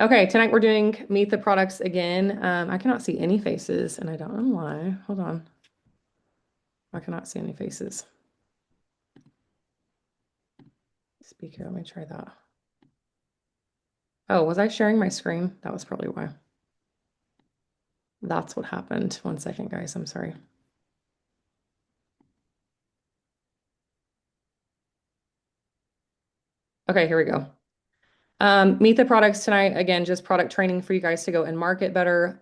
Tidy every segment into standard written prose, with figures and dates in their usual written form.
Okay, tonight we're doing Meet the Products again. I cannot see any faces, and I don't know why. Hold on. I cannot see any faces. Speaker, let me try that. Oh, was I sharing my screen? That was probably why. That's what happened. One second, guys. I'm sorry. Okay, here we go. Meet the Products tonight. Again, just product training for you guys to go and market better,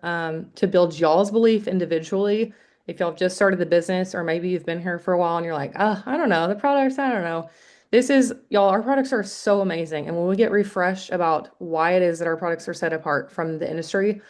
to build y'all's belief individually. If y'all have just started the business, or maybe you've been here for a while and you're like, oh, I don't know, the products, I don't know. This is, y'all, our products are so amazing. And when we get refreshed about why it is that our products are set apart from the industry,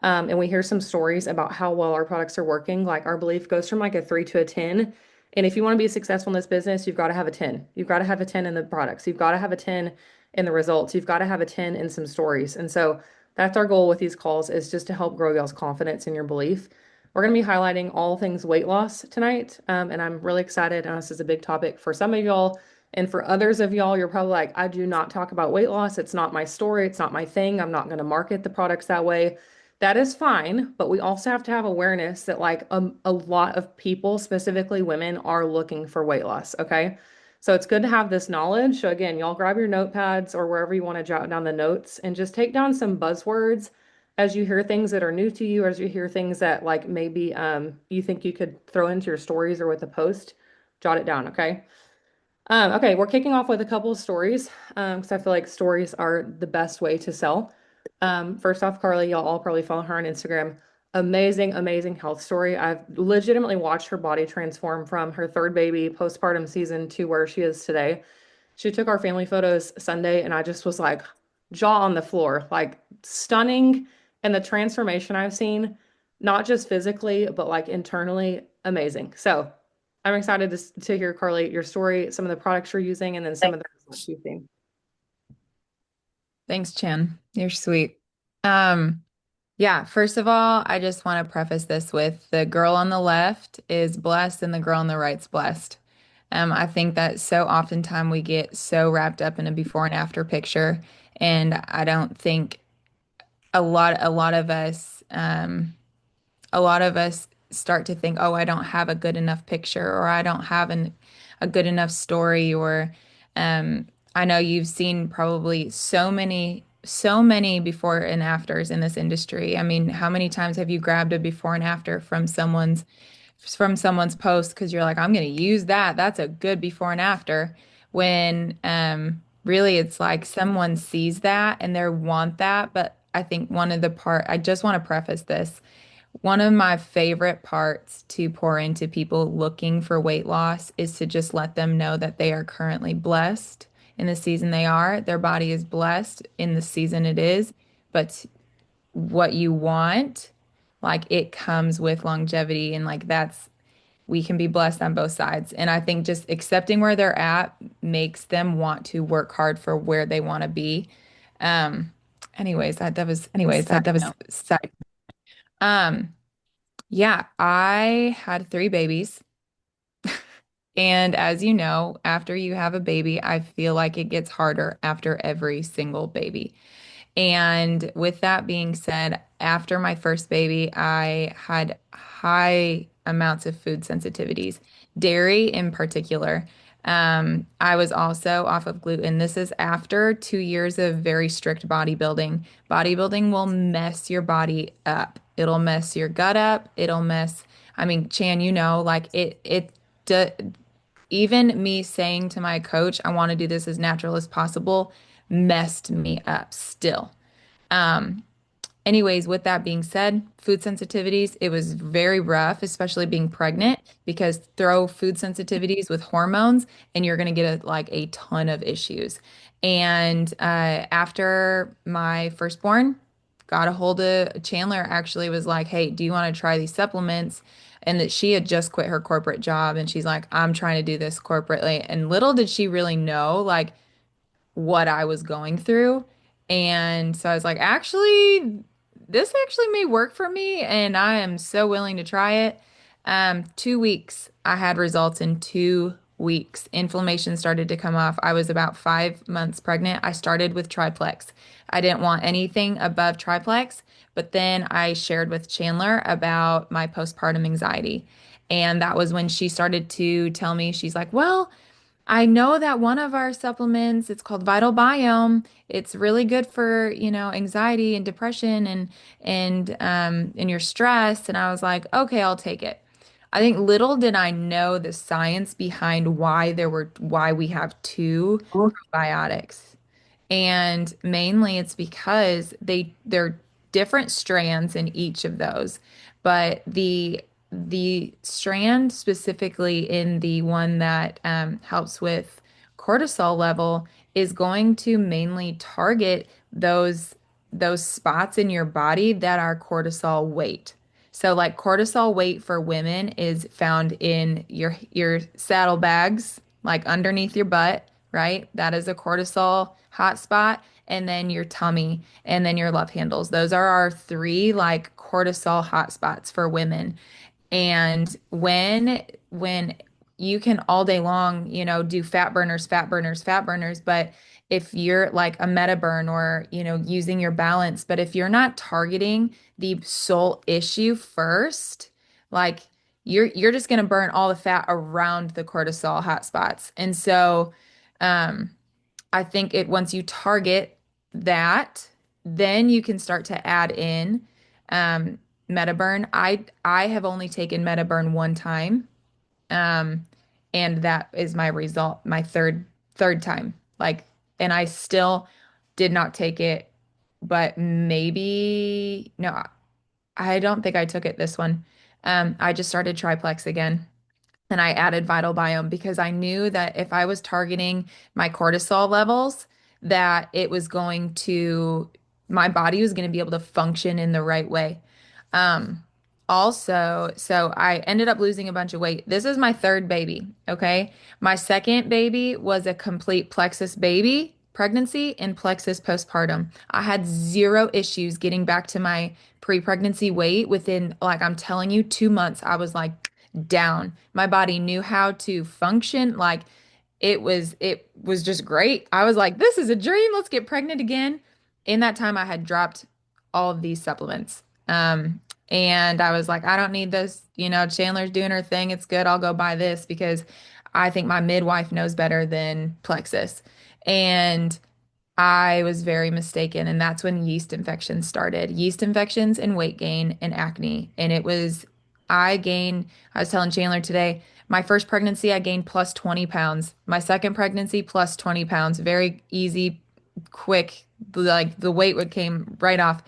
and we hear some stories about how well our products are working, like our belief goes from like a 3 to a 10. And if you want to be successful in this business, you've got to have a 10. You've got to have a 10 in the products. You've got to have a 10 in the results. You've got to have a 10 in some stories. And so that's our goal with these calls, is just to help grow y'all's confidence in your belief. We're going to be highlighting all things weight loss tonight. And I'm really excited. This is a big topic for some of y'all. And for others of y'all, you're probably like, I do not talk about weight loss. It's not my story. It's not my thing. I'm not going to market the products that way. That is fine. But we also have to have awareness that like a lot of people, specifically women, are looking for weight loss. Okay. So it's good to have this knowledge. So again, y'all grab your notepads or wherever you want to jot down the notes and just take down some buzzwords as you hear things that are new to you, as you hear things that like maybe you think you could throw into your stories or with a post, jot it down, okay? Okay, we're kicking off with a couple of stories because I feel like stories are the best way to sell. First off, Carly, y'all all probably follow her on Instagram. Amazing, amazing health story. I've legitimately watched her body transform from her third baby postpartum season to where she is today. She took our family photos Sunday, and I just was like, jaw on the floor, like stunning. And the transformation I've seen, not just physically, but like internally, amazing. So I'm excited to hear, Carly, your story, some of the products you're using, and then some of the results you've seen. Thanks, Chan. You're sweet. Um, yeah, first of all, I just want to preface this with the girl on the left is blessed and the girl on the right's blessed. I think that so oftentimes we get so wrapped up in a before and after picture, and I don't think a lot of us a lot of us start to think, oh, I don't have a good enough picture, or I don't have a good enough story, or um, I know you've seen probably so many before and afters in this industry. I mean, how many times have you grabbed a before and after from someone's post because you're like, I'm going to use that. That's a good before and after. When really it's like someone sees that and they want that. But I think I just want to preface this. One of my favorite parts to pour into people looking for weight loss is to just let them know that they are currently blessed in the season they are. Their body is blessed in the season it is. But what you want, like it comes with longevity, and like that's we can be blessed on both sides. And I think just accepting where they're at makes them want to work hard for where they want to be. Um, that was side note. Side. Um, yeah, I had three babies. And as you know, after you have a baby, I feel like it gets harder after every single baby. And with that being said, after my first baby, I had high amounts of food sensitivities, dairy in particular. I was also off of gluten. This is after 2 years of very strict bodybuilding. Bodybuilding will mess your body up. It'll mess your gut up. I mean, Chan, like d even me saying to my coach, I want to do this as natural as possible, messed me up still. Um, Anyways, with that being said, food sensitivities, it was very rough, especially being pregnant, because throw food sensitivities with hormones and you're going to get like a ton of issues. And after my firstborn, got a hold of Chandler, actually was like, hey, do you want to try these supplements? And that she had just quit her corporate job and she's like, I'm trying to do this corporately. And little did she really know, like, what I was going through. And so I was like, actually, this actually may work for me, and I am so willing to try it. 2 weeks, I had results in 2 weeks. Inflammation started to come off. I was about 5 months pregnant. I started with triplex. I didn't want anything above triplex, but then I shared with Chandler about my postpartum anxiety. And that was when she started to tell me, she's like, well, I know that one of our supplements, it's called Vital Biome. It's really good for, anxiety and depression and your stress. And I was like, okay, I'll take it. I think little did I know the science behind why we have two probiotics. And mainly it's because they're different strands in each of those. But the strand specifically in the one that helps with cortisol level is going to mainly target those spots in your body that are cortisol weight. So like cortisol weight for women is found in your saddlebags, like underneath your butt, right? That is a cortisol hotspot. And then your tummy, and then your love handles. Those are our three like cortisol hotspots for women. And when you can all day long, do fat burners, fat burners, fat burners, but if you're like a meta burn or, using your balance, but if you're not targeting the sole issue first, like you're just going to burn all the fat around the cortisol hotspots. And so, um, I think it once you target that, then you can start to add in um, MetaBurn. I have only taken MetaBurn one time, um, and that is my result, my third time. Like, and I still did not take it, but maybe no, I don't think I took it this one. I just started Triplex again. And I added Vital Biome because I knew that if I was targeting my cortisol levels, that it was going to, my body was going to be able to function in the right way. Um, Also, so I ended up losing a bunch of weight. This is my third baby, okay? My second baby was a complete plexus baby pregnancy and plexus postpartum. I had zero issues getting back to my pre-pregnancy weight within, like, I'm telling you, 2 months. I was like down. My body knew how to function. Like it was just great. I was like, this is a dream. Let's get pregnant again. In that time, I had dropped all of these supplements. And I was like, I don't need this. Chandler's doing her thing. It's good. I'll go buy this because I think my midwife knows better than Plexus. And I was very mistaken. And that's when yeast infections started. Yeast infections and weight gain and acne. And I was telling Chandler today, my first pregnancy, I gained plus 20 pounds. My second pregnancy, plus 20 pounds. Very easy, quick. Like the weight would came right off.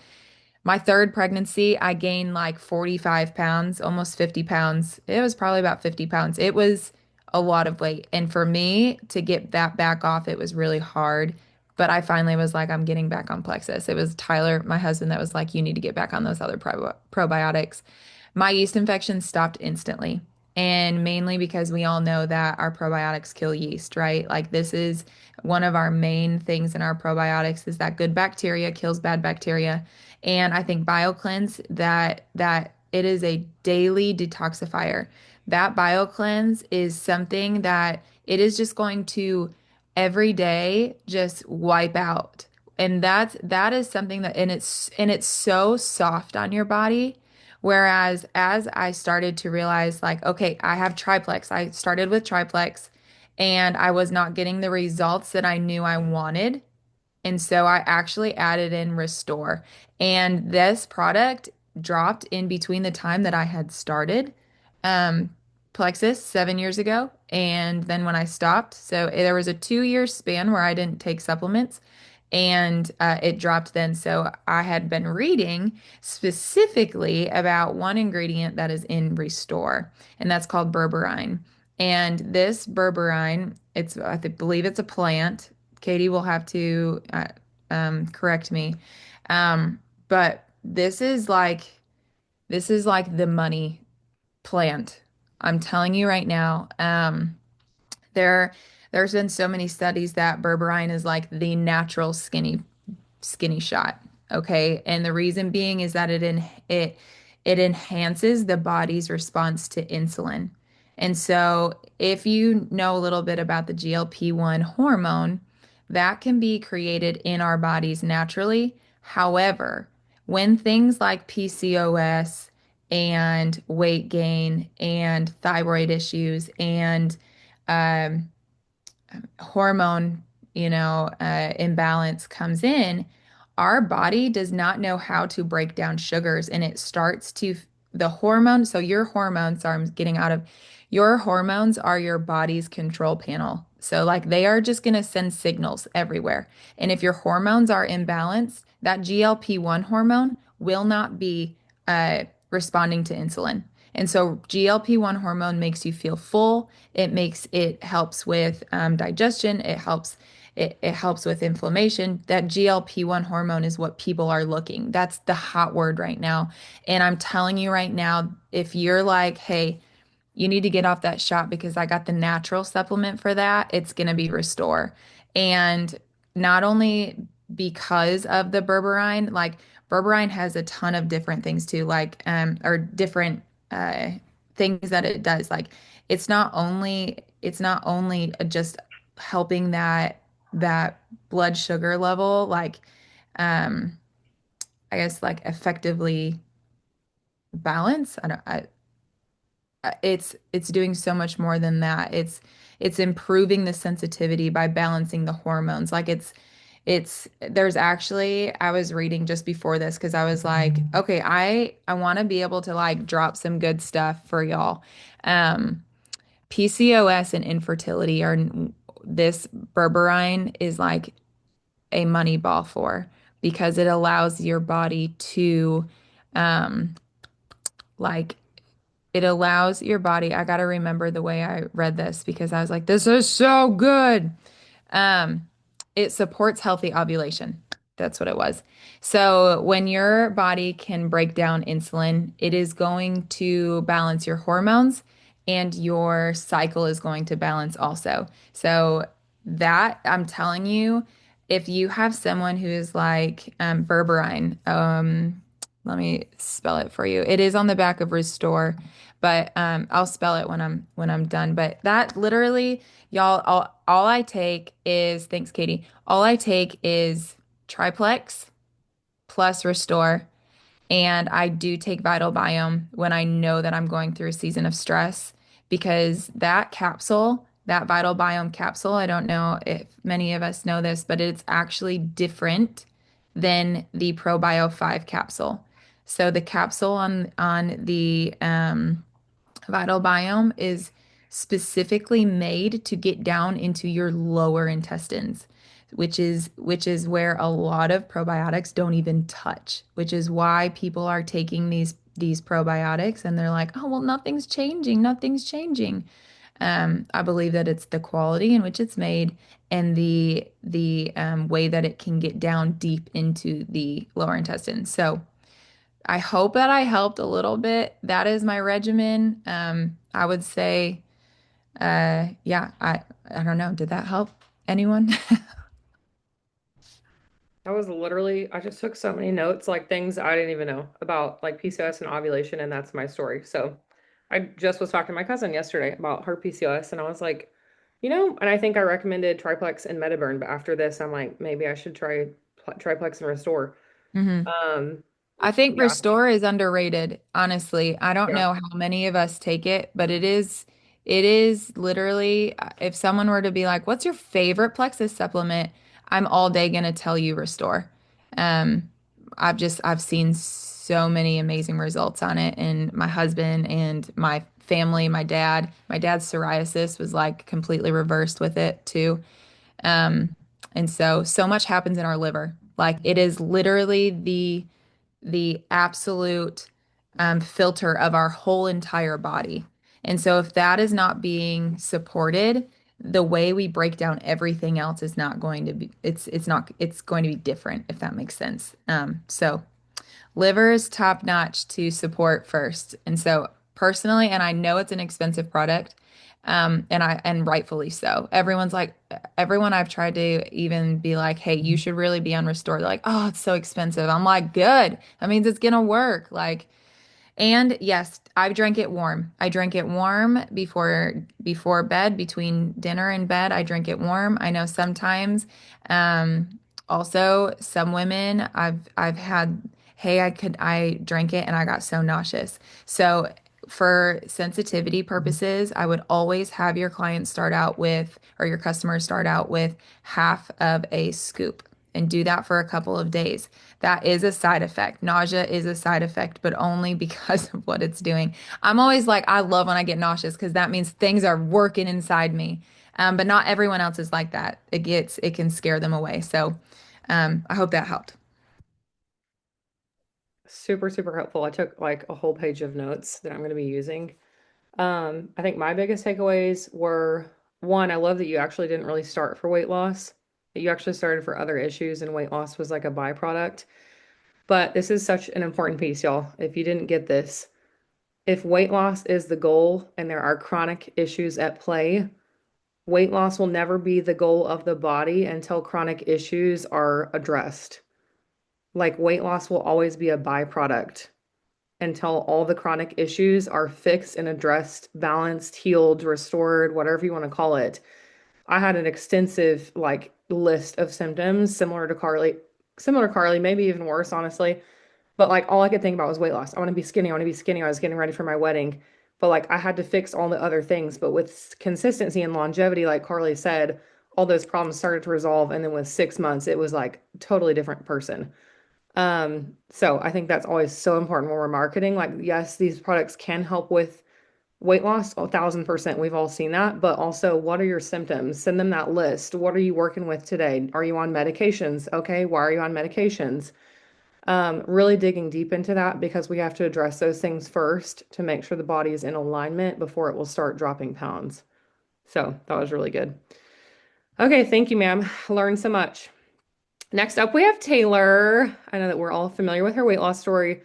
My third pregnancy, I gained like 45 pounds, almost 50 pounds. It was probably about 50 pounds. It was a lot of weight. And for me to get that back off, it was really hard. But I finally was like, I'm getting back on Plexus. It was Tyler, my husband, that was like, you need to get back on those other probiotics. My yeast infection stopped instantly. And mainly because we all know that our probiotics kill yeast, right? Like this is one of our main things in our probiotics is that good bacteria kills bad bacteria. And I think BioCleanse that it is a daily detoxifier. That BioCleanse is something that it is just going to every day just wipe out. And that is something that and it's so soft on your body. Whereas as I started to realize like, okay, I have triplex. I started with triplex and I was not getting the results that I knew I wanted. And so I actually added in Restore. And this product dropped in between the time that I had started um, Plexus 7 years ago. And then when I stopped, so there was a 2 year span where I didn't take supplements and it dropped then. So I had been reading specifically about one ingredient that is in Restore, and that's called berberine. And this berberine, believe it's a plant. Katie will have to correct me. But this is like the money plant. I'm telling you right now. There, there's been so many studies that berberine is like the natural skinny shot. Okay, and the reason being is that it enhances the body's response to insulin. And so, if you know a little bit about the GLP-1 hormone, that can be created in our bodies naturally. However, when things like PCOS and weight gain and thyroid issues and um, hormone, imbalance comes in, our body does not know how to break down sugars and it starts to the hormone. So your hormones, sorry, I'm getting out of your hormones are your body's control panel. So like they are just going to send signals everywhere. And if your hormones are imbalanced, that GLP-1 hormone will not be responding to insulin. And so GLP-1 hormone makes you feel full. It helps with digestion. It helps with inflammation. That GLP-1 hormone is what people are looking. That's the hot word right now. And I'm telling you right now, if you're like, hey, you need to get off that shot because I got the natural supplement for that, it's going to be Restore. And not only because of the berberine, like berberine has a ton of different things too, like or different uh things that it does. Like it's not only just helping that blood sugar level, like um I guess like effectively balance. I don't it's doing so much more than that. It's improving the sensitivity by balancing the hormones. Like it's there's actually I was reading just before this because I was like, okay, I want to be able to like drop some good stuff for y'all. Um, PCOS and infertility are this berberine is like a money ball for because it allows your body to um like it allows your body. I got to remember the way I read this because I was like, this is so good. Um, it supports healthy ovulation. That's what it was. So when your body can break down insulin, it is going to balance your hormones and your cycle is going to balance also. So that I'm telling you, if you have someone who is like berberine, let me spell it for you. It is on the back of Restore, but I'll spell it when I'm done. But that literally, y'all, all I take is, thanks, Katie. All I take is Triplex plus Restore. And I do take Vital Biome when I know that I'm going through a season of stress because that capsule, that Vital Biome capsule, I don't know if many of us know this, but it's actually different than the ProBio 5 capsule. So the capsule on the Vital Biome is specifically made to get down into your lower intestines, which is where a lot of probiotics don't even touch, which is why people are taking these probiotics and they're like, "Oh, well, nothing's changing, nothing's changing." I believe that it's the quality in which it's made and the way that it can get down deep into the lower intestines. So I hope that I helped a little bit. That is my regimen. I would say, yeah, I don't know. Did that help anyone? That was literally, I just took so many notes, like things I didn't even know about, like PCOS and ovulation, and that's my story. So I just was talking to my cousin yesterday about her PCOS, and I was like, and I think I recommended Triplex and Metaburn, but after this, I'm like, maybe I should try Triplex and Restore. hmm Um, I think yeah, Restore is underrated, honestly. I don't yeah. know how many of us take it, but it is literally if someone were to be like, "What's your favorite Plexus supplement?" I'm all day gonna tell you Restore. Um, I've seen so many amazing results on it, and my husband and my family, my dad's psoriasis was like completely reversed with it too. Um, and so much happens in our liver. Like it is literally the absolute filter of our whole entire body. And so if that is not being supported, the way we break down everything else is not going to be it's not it's going to be different if that makes sense. So liver is top notch to support first. And so personally, and I know it's an expensive product, and rightfully so. Everyone I've tried to even be like, hey, you should really be on Restore. They're like, oh, it's so expensive. I'm like, good. That means it's gonna work. Like, And yes, I drank it warm. I drank it warm before bed, between dinner and bed. I drink it warm. I know sometimes, also some women I've had, hey, I drank it and I got so nauseous. So for sensitivity purposes, I would always have your clients start out with, or your customers start out with half of a scoop and do that for a couple of days. That is a side effect. Nausea is a side effect, but only because of what it's doing. I'm always like, I love when I get nauseous because that means things are working inside me. But not everyone else is like that. It can scare them away. So, I hope that helped. Super, super helpful. I took like a whole page of notes that I'm going to be using. I think my biggest takeaways were one, I love that you actually didn't really start for weight loss, that you actually started for other issues and weight loss was like a byproduct. But this is such an important piece, y'all. If you didn't get this, if weight loss is the goal and there are chronic issues at play, weight loss will never be the goal of the body until chronic issues are addressed. Like weight loss will always be a byproduct until all the chronic issues are fixed and addressed, balanced, healed, restored, whatever you want to call it. I had an extensive like list of symptoms similar to Carly, maybe even worse, honestly. But like all I could think about was weight loss. I want to be skinny. I want to be skinny. I was getting ready for my wedding. But like I had to fix all the other things. But with consistency and longevity, like Carly said, all those problems started to resolve. And then with 6 months, it was like totally different person. So I think that's always so important when we're marketing. Like, yes, these products can help with weight loss, 1,000%. We've all seen that. But also, what are your symptoms? Send them that list. What are you working with today? Are you on medications? Okay, why are you on medications? Really digging deep into that because we have to address those things first to make sure the body is in alignment before it will start dropping pounds. So that was really good. Okay, thank you, ma'am. Learned so much. Next up, we have Taylor. I know that we're all familiar with her weight loss story.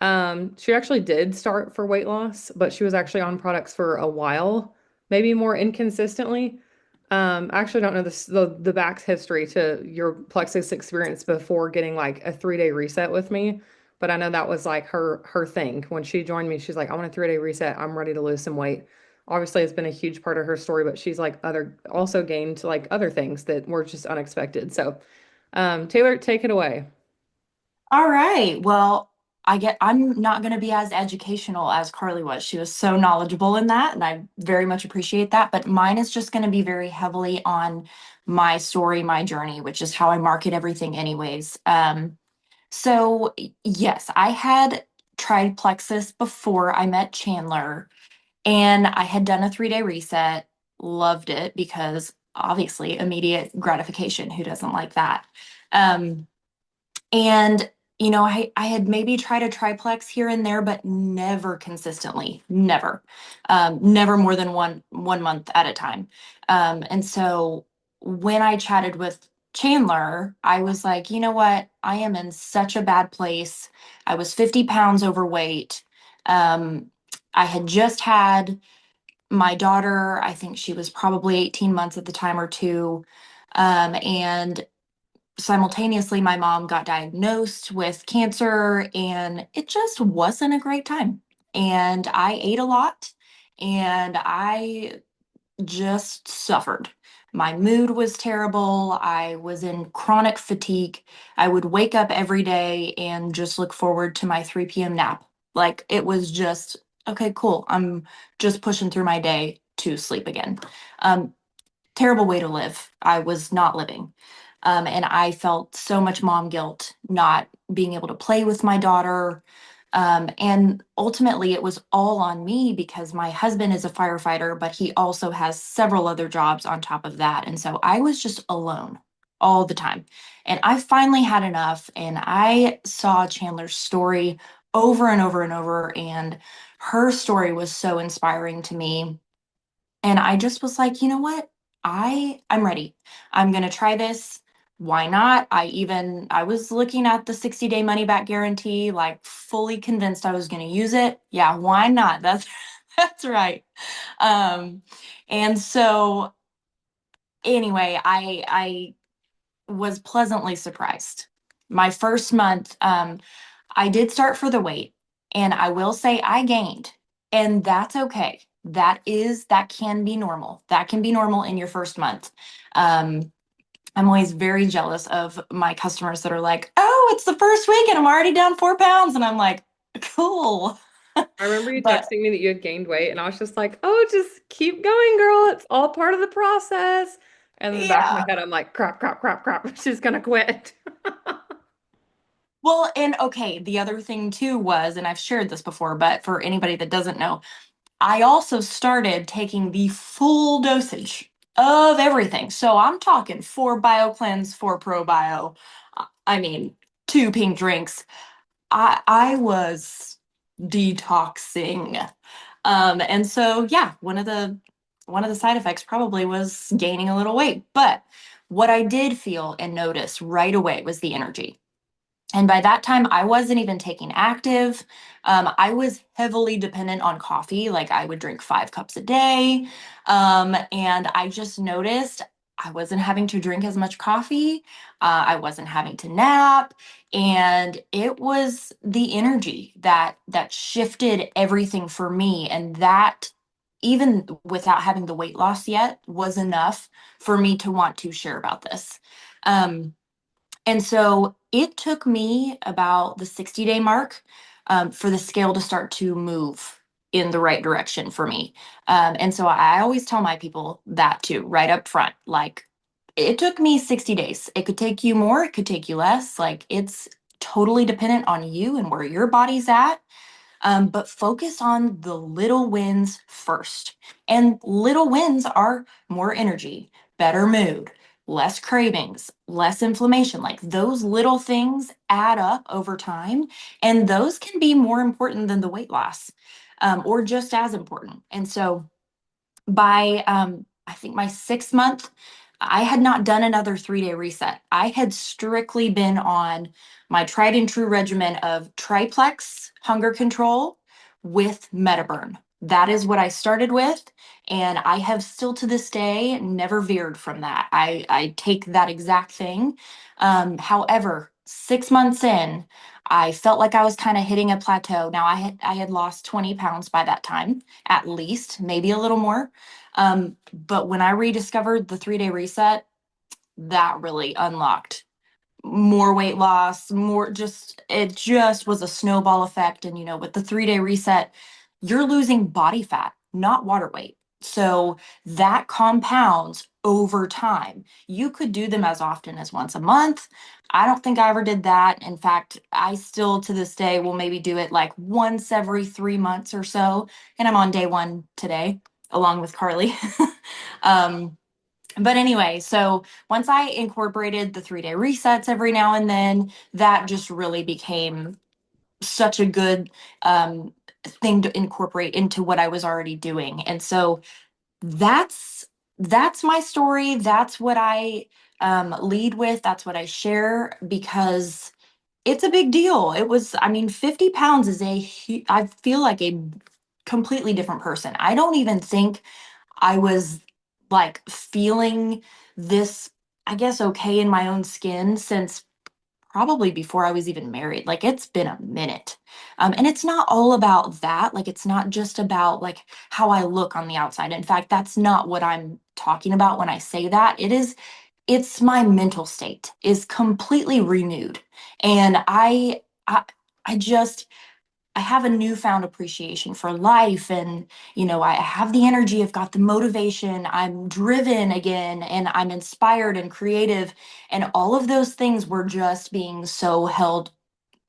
She actually did start for weight loss, but she was actually on products for a while, maybe more inconsistently. I actually don't know the back's history to your Plexus experience before getting like a 3-day reset with me, but I know that was like her thing. When she joined me, she's like, I want a 3-day reset. I'm ready to lose some weight. Obviously, it's been a huge part of her story, but she's like other also gained like other things that were just unexpected. So, Taylor, take it away. All right. Well, I'm not going to be as educational as Carly was. She was so knowledgeable in that, and I very much appreciate that. But mine is just going to be very heavily on my story, my journey, which is how I market everything anyways. So yes, I had tried Plexus before I met Chandler, and I had done a 3-day reset, loved it because obviously immediate gratification. Who doesn't like that? Um, and I had maybe tried a triplex here and there, but never consistently, never, never more than one month at a time. And so when I chatted with Chandler, I was like, you know what? I am in such a bad place. I was 50 pounds overweight. Um, I had just had my daughter. I think she was probably 18 months at the time or two. And simultaneously, my mom got diagnosed with cancer, and it just wasn't a great time. And I ate a lot, and I just suffered. My mood was terrible. I was in chronic fatigue. I would wake up every day and just look forward to my 3 p.m. nap. Like it was just, okay, cool. I'm just pushing through my day to sleep again. Um, Terrible way to live. I was not living. And I felt so much mom guilt not being able to play with my daughter. And ultimately, it was all on me because my husband is a firefighter, but he also has several other jobs on top of that. And so I was just alone all the time. And I finally had enough. And I saw Chandler's story over and over and over. And her story was so inspiring to me, and I just was like, you know what? I'm ready. I'm going to try this. Why not? I was looking at the 60-day money back guarantee, like fully convinced I was going to use it. Yeah, why not? That's that's right. Um and so anyway, I was pleasantly surprised. My first month, I did start for the weight. And I will say I gained, and that's okay. That can be normal. That can be normal in your first month. Um, I'm always very jealous of my customers that are like, oh, it's the first week and I'm already down 4 pounds. And I'm like, cool. I remember you But texting me that you had gained weight, and I was just like, oh, just keep going, girl. It's all part of the process. And in the back of my yeah. head, I'm like, crap, crap, crap, crap. She's gonna quit. Well, and okay, the other thing too was, and I've shared this before, but for anybody that doesn't know, I also started taking the full dosage of everything. So I'm talking 4 BioCleanse, 4 ProBio. I mean, 2 pink drinks. I was detoxing. And so yeah, one of the side effects probably was gaining a little weight. But what I did feel and notice right away was the energy. And by that time, I wasn't even taking active. I was heavily dependent on coffee. Like I would drink 5 cups a day. And I just noticed I wasn't having to drink as much coffee. I wasn't having to nap. And it was the energy that shifted everything for me. And that, even without having the weight loss yet, was enough for me to want to share about this. Um, and so it took me about the 60-day mark for the scale to start to move in the right direction for me. And so I always tell my people that too, right up front. Like, it took me 60 days. It could take you more, it could take you less. Like, it's totally dependent on you and where your body's at. But focus on the little wins first. And little wins are more energy, better mood, less cravings, less inflammation. Like those little things add up over time. And those can be more important than the weight loss, or just as important. And so by I think my 6th month, I had not done another 3-day reset. I had strictly been on my tried and true regimen of triplex hunger control with Metaburn. That is what I started with, and I have still to this day never veered from that. I take that exact thing. However, 6 months in, I felt like I was kind of hitting a plateau. Now I had lost 20 pounds by that time, at least, maybe a little more. But when I rediscovered the 3-day reset, that really unlocked more weight loss, more just, it just was a snowball effect. And, with the 3-day reset, you're losing body fat, not water weight. So that compounds over time. You could do them as often as once a month. I don't think I ever did that. In fact, I still to this day will maybe do it like once every 3 months or so. And I'm on day 1 today, along with Carly. um, but anyway, so once I incorporated the 3-day resets every now and then, that just really became such a good um, thing to incorporate into what I was already doing. And so that's my story. That's what I lead with. That's what I share because it's a big deal. It was, I mean, 50 pounds is I feel like a completely different person. I don't even think I was like feeling this, I guess, okay in my own skin since probably before I was even married. Like it's been a minute. And it's not all about that. Like it's not just about like how I look on the outside. In fact, that's not what I'm talking about when I say that. It's my mental state is completely renewed. And I just I have a newfound appreciation for life, and I have the energy, I've got the motivation, I'm driven again, and I'm inspired and creative, and all of those things were just being so held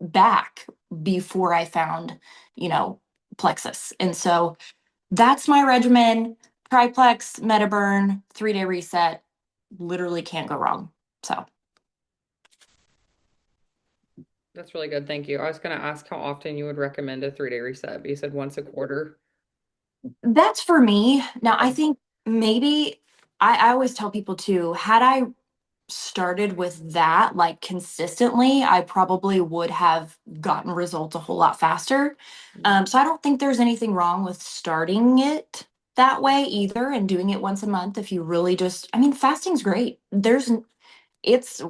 back before I found, you know, Plexus. And so that's my regimen: triplex, Metaburn, 3-day reset. Literally can't go wrong. So That's really good. Thank you. I was going to ask how often you would recommend a 3-day reset, but you said once a quarter. that's for me. Now, I Okay. think maybe I always tell people too, had I started with that like consistently, I probably would have gotten results a whole lot faster. So I don't think there's anything wrong with starting it that way either and doing it once a month if you really just, I mean, fasting's great. It's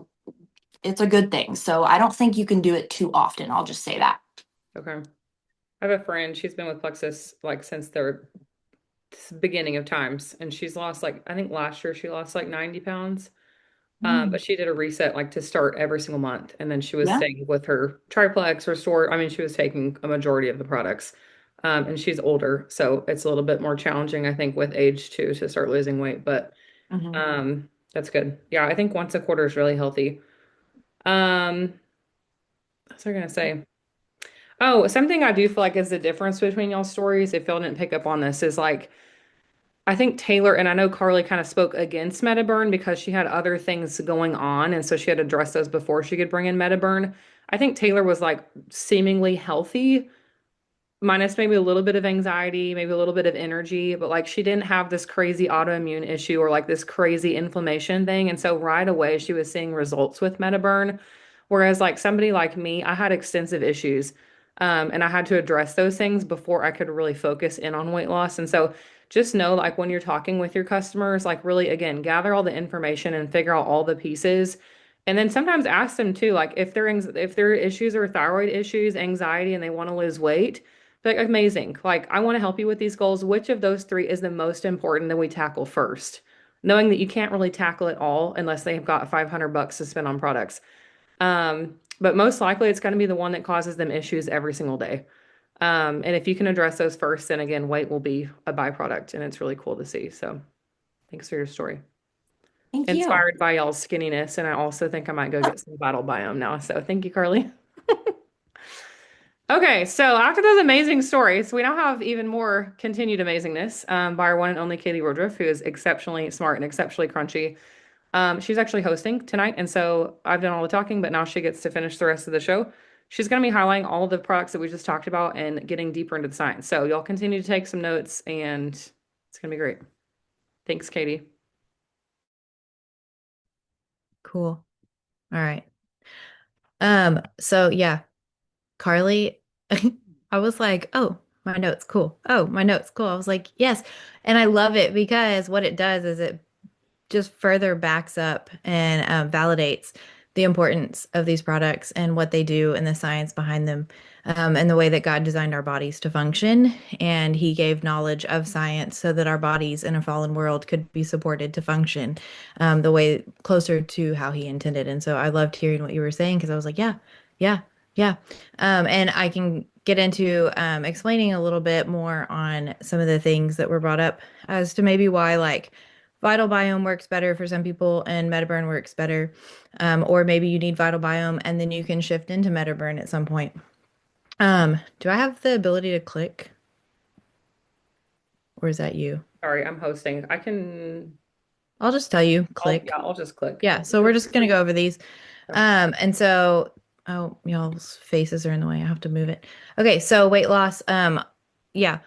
it's a good thing. So I don't think you can do it too often. I'll just say that. Okay. I have a friend, she's been with Plexus like since the beginning of times, and she's lost like, I think last year she lost like 90 pounds. But Mm, she did a reset like to start every single month. And then she was yeah. staying with her triplex Restore. I mean, she was taking a majority of the products. And she's older, so it's a little bit more challenging, I think, with age too, to start losing weight. But Hmm. that's good. Yeah, I think once a quarter is really healthy. Um, what was I gonna say? Oh, something I do feel like is the difference between y'all's stories, if y'all didn't pick up on this, is like I think Taylor, and I know Carly kind of spoke against Metaburn because she had other things going on. And so she had to address those before she could bring in Metaburn. I think Taylor was like seemingly healthy, minus maybe a little bit of anxiety, maybe a little bit of energy, but like she didn't have this crazy autoimmune issue or like this crazy inflammation thing. And so right away she was seeing results with Metaburn. Whereas like somebody like me, I had extensive issues. And I had to address those things before I could really focus in on weight loss. And so just know like when you're talking with your customers, like really again, gather all the information and figure out all the pieces. And then sometimes ask them too, like if their issues are thyroid issues, anxiety, and they want to lose weight, like amazing. Like I want to help you with these goals. Which of those three is the most important that we tackle first? Knowing that you can't really tackle it all unless they have got 500 bucks to spend on products. But most likely it's going to be the one that causes them issues every single day. And if you can address those first, then again, weight will be a byproduct and it's really cool to see. So thanks for your story. Thank you. Inspired by y'all's skinniness. And I also think I might go get some Vital Biome now. So thank you, Carly. Okay, so after those amazing stories, we now have even more continued amazingness by our one and only Katie Woodruff, who is exceptionally smart and exceptionally crunchy. She's actually hosting tonight, and so I've done all the talking, but now she gets to finish the rest of the show. She's going to be highlighting all of the products that we just talked about and getting deeper into the science. So y'all continue to take some notes, and it's going to be great. Thanks, Katie. Cool. All right. So yeah, Carly, I was like, oh, my notes, cool. Oh, my notes, cool. I was like, yes. And I love it because what it does is it just further backs up and validates the importance of these products and what they do and the science behind them, and the way that God designed our bodies to function. And He gave knowledge of science so that our bodies in a fallen world could be supported to function the way closer to how He intended. And so I loved hearing what you were saying because I was like, yeah, yeah, yeah. And I can get into explaining a little bit more on some of the things that were brought up as to maybe why, like, Vital Biome works better for some people and Metaburn works better. Or maybe you need Vital Biome and then you can shift into Metaburn at some point. Do I have the ability to click or is that you? Sorry, I'm hosting. I can, I'll just tell you, yeah, click. I'll just click. Yeah, so we're just gonna go over these. Okay. And so, oh, y'all's faces are in the way. I have to move it. Okay, so weight loss. Yeah,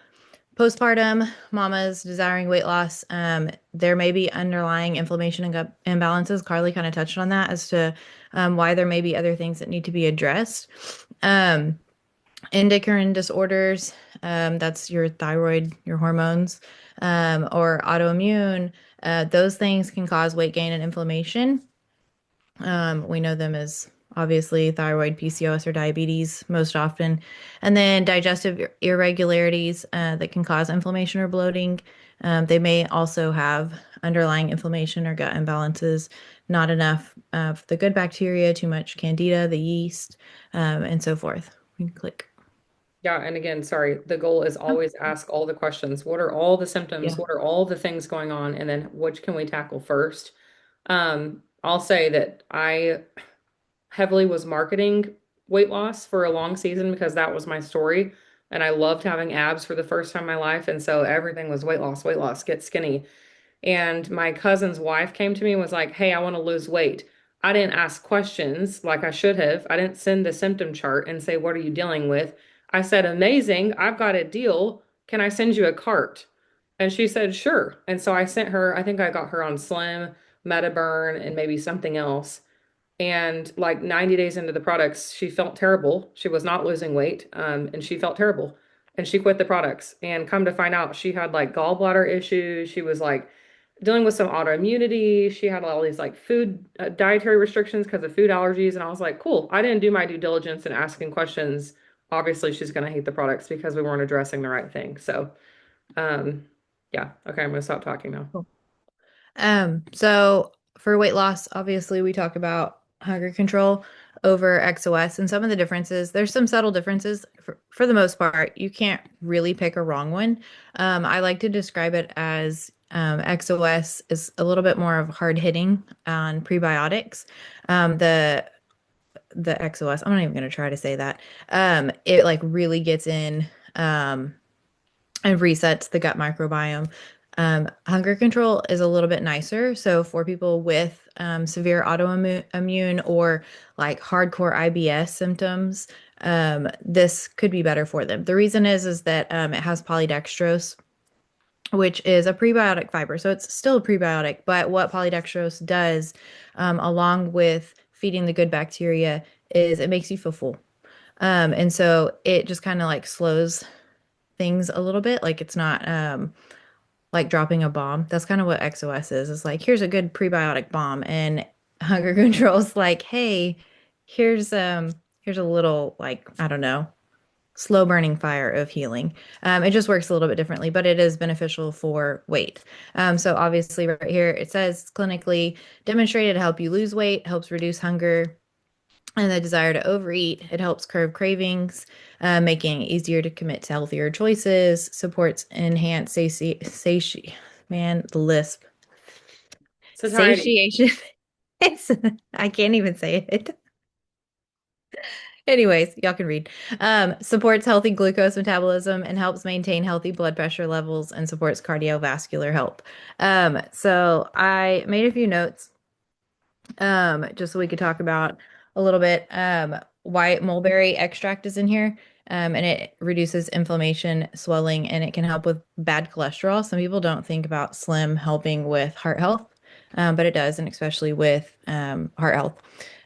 postpartum, mamas desiring weight loss. There may be underlying inflammation and gut imbalances. Carly kind of touched on that as to why there may be other things that need to be addressed. Um, Endocrine disorders, that's your thyroid, your hormones, or autoimmune. Those things can cause weight gain and inflammation. We know them as obviously thyroid, PCOS, or diabetes most often. And then digestive irregularities that can cause inflammation or bloating. They may also have underlying inflammation or gut imbalances, not enough of the good bacteria, too much candida, the yeast, and so forth. We can click. Yeah, and again, sorry, the goal is Oh, always ask all the questions. What are all the symptoms? yeah. What are all the things going on? And then which can we tackle first? I'll say that I heavily was marketing weight loss for a long season because that was my story. And I loved having abs for the first time in my life. And so everything was weight loss, get skinny. And my cousin's wife came to me and was like, hey, I want to lose weight. I didn't ask questions like I should have. I didn't send the symptom chart and say, what are you dealing with? I said, amazing. I've got a deal. Can I send you a cart? And she said, sure. And so I sent her, I think I got her on Slim, Metaburn, and maybe something else. And like 90 days into the products, she felt terrible. She was not losing weight, and she felt terrible. And she quit the products. And come to find out, she had like gallbladder issues. She was like dealing with some autoimmunity. She had all these like food dietary restrictions because of food allergies. And I was like, cool. I didn't do my due diligence in asking questions obviously she's going to hate the products because we weren't addressing the right thing. So, um, yeah. Okay, I'm going to stop talking now. Cool. So for weight loss, obviously we talk about hunger control over XOS and some of the differences. There's some subtle differences. For the most part, you can't really pick a wrong one. I like to describe it as XOS is a little bit more of hard hitting on prebiotics. The XOS, I'm not even going to try to say that. It like really gets in and resets the gut microbiome. Hunger control is a little bit nicer. So for people with severe autoimmune or like hardcore IBS symptoms, this could be better for them. The reason is that it has polydextrose, which is a prebiotic fiber. So it's still a prebiotic, but what polydextrose does, along with feeding the good bacteria, is it makes you feel full. And so it just kind of like slows things a little bit. Like it's not like dropping a bomb. That's kind of what XOS is. It's like, here's a good prebiotic bomb. And hunger control's like, hey, here's a little like, I don't know, slow burning fire of healing. It just works a little bit differently, but it is beneficial for weight. So obviously right here it says clinically demonstrated to help you lose weight, helps reduce hunger and the desire to overeat. It helps curb cravings, making it easier to commit to healthier choices, supports enhanced man, the lisp. Satiety. Satiation. It's, I can't even say it. Anyways, y'all can read. Supports healthy glucose metabolism and helps maintain healthy blood pressure levels and supports cardiovascular health. So I made a few notes just so we could talk about a little bit. White mulberry extract is in here, and it reduces inflammation, swelling, and it can help with bad cholesterol. Some people don't think about Slim helping with heart health, but it does, and especially with heart health.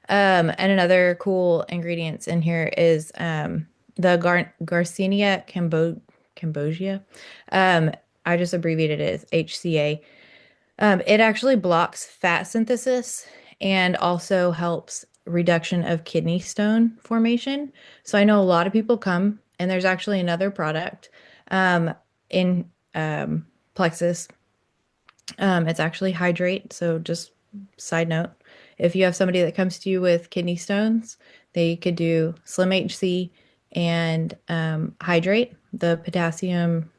And another cool ingredients in here is the Garcinia cambogia. I just abbreviated it as HCA. It actually blocks fat synthesis and also helps reduction of kidney stone formation. So I know a lot of people come, and there's actually another product in Plexus. It's actually Hydrate. So just side note, if you have somebody that comes to you with kidney stones, they could do Slim HC and Hydrate. The potassium,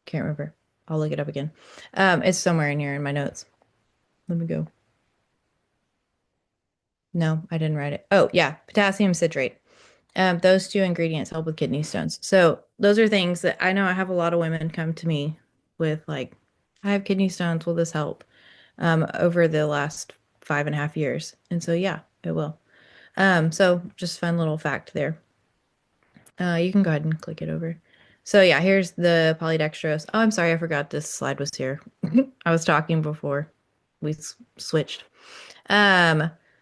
can't remember. I'll look it up again. It's somewhere in here in my notes. Let me go. No, I didn't write it. Oh, yeah, potassium citrate. Those two ingredients help with kidney stones. So those are things that I know I have a lot of women come to me with, like, I have kidney stones. Will this help? Over the last 5.5 years. And so, yeah, it will. So just fun little fact there. You can go ahead and click it over. So yeah, here's the polydextrose. Oh, I'm sorry, I forgot this slide was here. I was talking before we switched.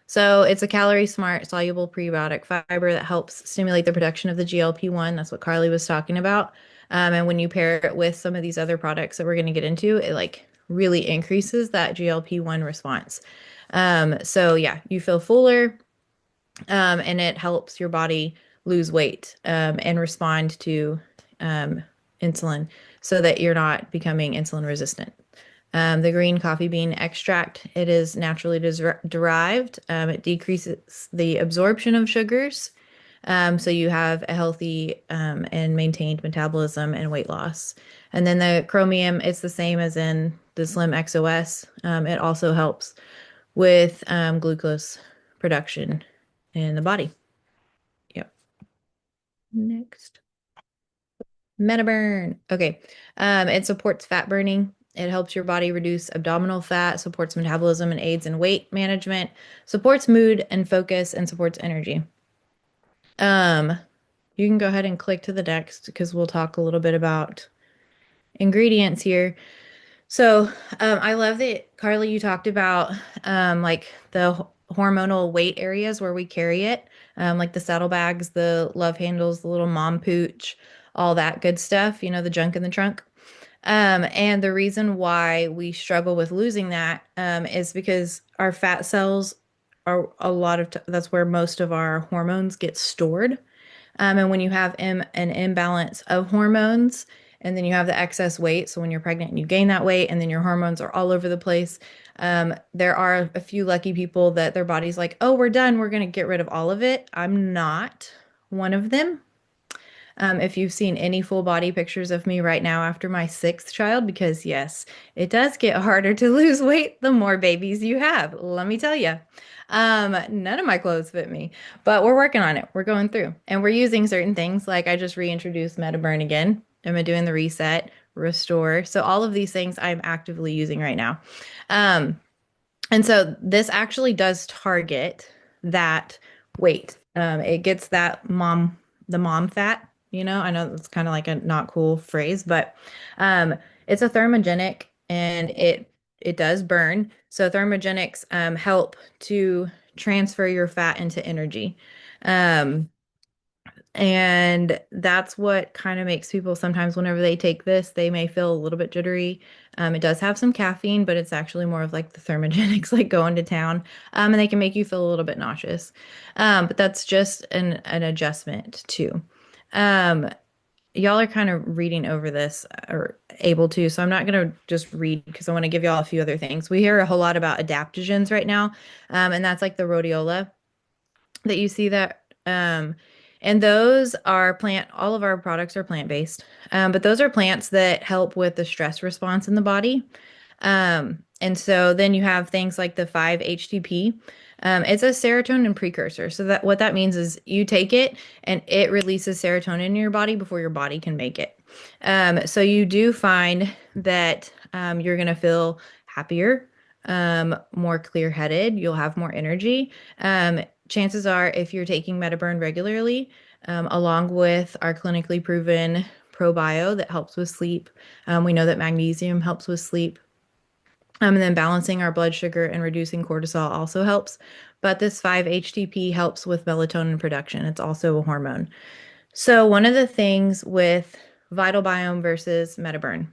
So it's a calorie smart, soluble prebiotic fiber that helps stimulate the production of the GLP-1. That's what Carly was talking about. And when you pair it with some of these other products that we're going to get into, it like really increases that GLP-1 response. So yeah, you feel fuller, and it helps your body lose weight, and respond to insulin so that you're not becoming insulin resistant. The green coffee bean extract, it is naturally derived. It decreases the absorption of sugars. So you have a healthy and maintained metabolism and weight loss. And then the chromium, it's the same as in the Slim XOS. It also helps with glucose production in the body. Yep. Next. Metaburn. Okay. It supports fat burning. It helps your body reduce abdominal fat, supports metabolism and aids in weight management, supports mood and focus, and supports energy. You can go ahead and click to the next because we'll talk a little bit about ingredients here. So, I love that, Carly, you talked about like the hormonal weight areas where we carry it, like the saddlebags, the love handles, the little mom pooch, all that good stuff, the junk in the trunk. And the reason why we struggle with losing that is because our fat cells are a lot of that's where most of our hormones get stored. And when you have an imbalance of hormones, and then you have the excess weight, so when you're pregnant and you gain that weight, and then your hormones are all over the place, there are a few lucky people that their body's like, oh, we're done. We're going to get rid of all of it. I'm not one of them. If you've seen any full body pictures of me right now after my sixth child, because yes, it does get harder to lose weight the more babies you have. Let me tell you. None of my clothes fit me, but we're working on it. We're going through and we're using certain things. Like I just reintroduced MetaBurn again. Am I doing the reset, restore? So all of these things I'm actively using right now. Um, and so this actually does target that weight. It gets the mom fat. I know it's kind of like a not cool phrase, but um, it's a thermogenic and it does burn. So thermogenics help to transfer your fat into energy. Um, and that's what kind of makes people sometimes, whenever they take this, they may feel a little bit jittery. It does have some caffeine, but it's actually more of like the thermogenics, like going to town. And they can make you feel a little bit nauseous. But that's just an adjustment too. Um, y'all are kind of reading over this or able to, so I'm not going to just read because I want to give y'all a few other things. We hear a whole lot about adaptogens right now. And that's like the rhodiola that you see that and those are all of our products are plant-based, but those are plants that help with the stress response in the body. And so then you have things like the 5-HTP. It's a serotonin precursor. So that what that means is you take it and it releases serotonin in your body before your body can make it. So you do find that you're going to feel happier, more clear-headed. You'll have more energy. Chances are, if you're taking MetaBurn regularly, along with our clinically proven ProBio that helps with sleep, we know that magnesium helps with sleep. And then balancing our blood sugar and reducing cortisol also helps. But this 5-HTP helps with melatonin production. It's also a hormone. So one of the things with Vital Biome versus MetaBurn,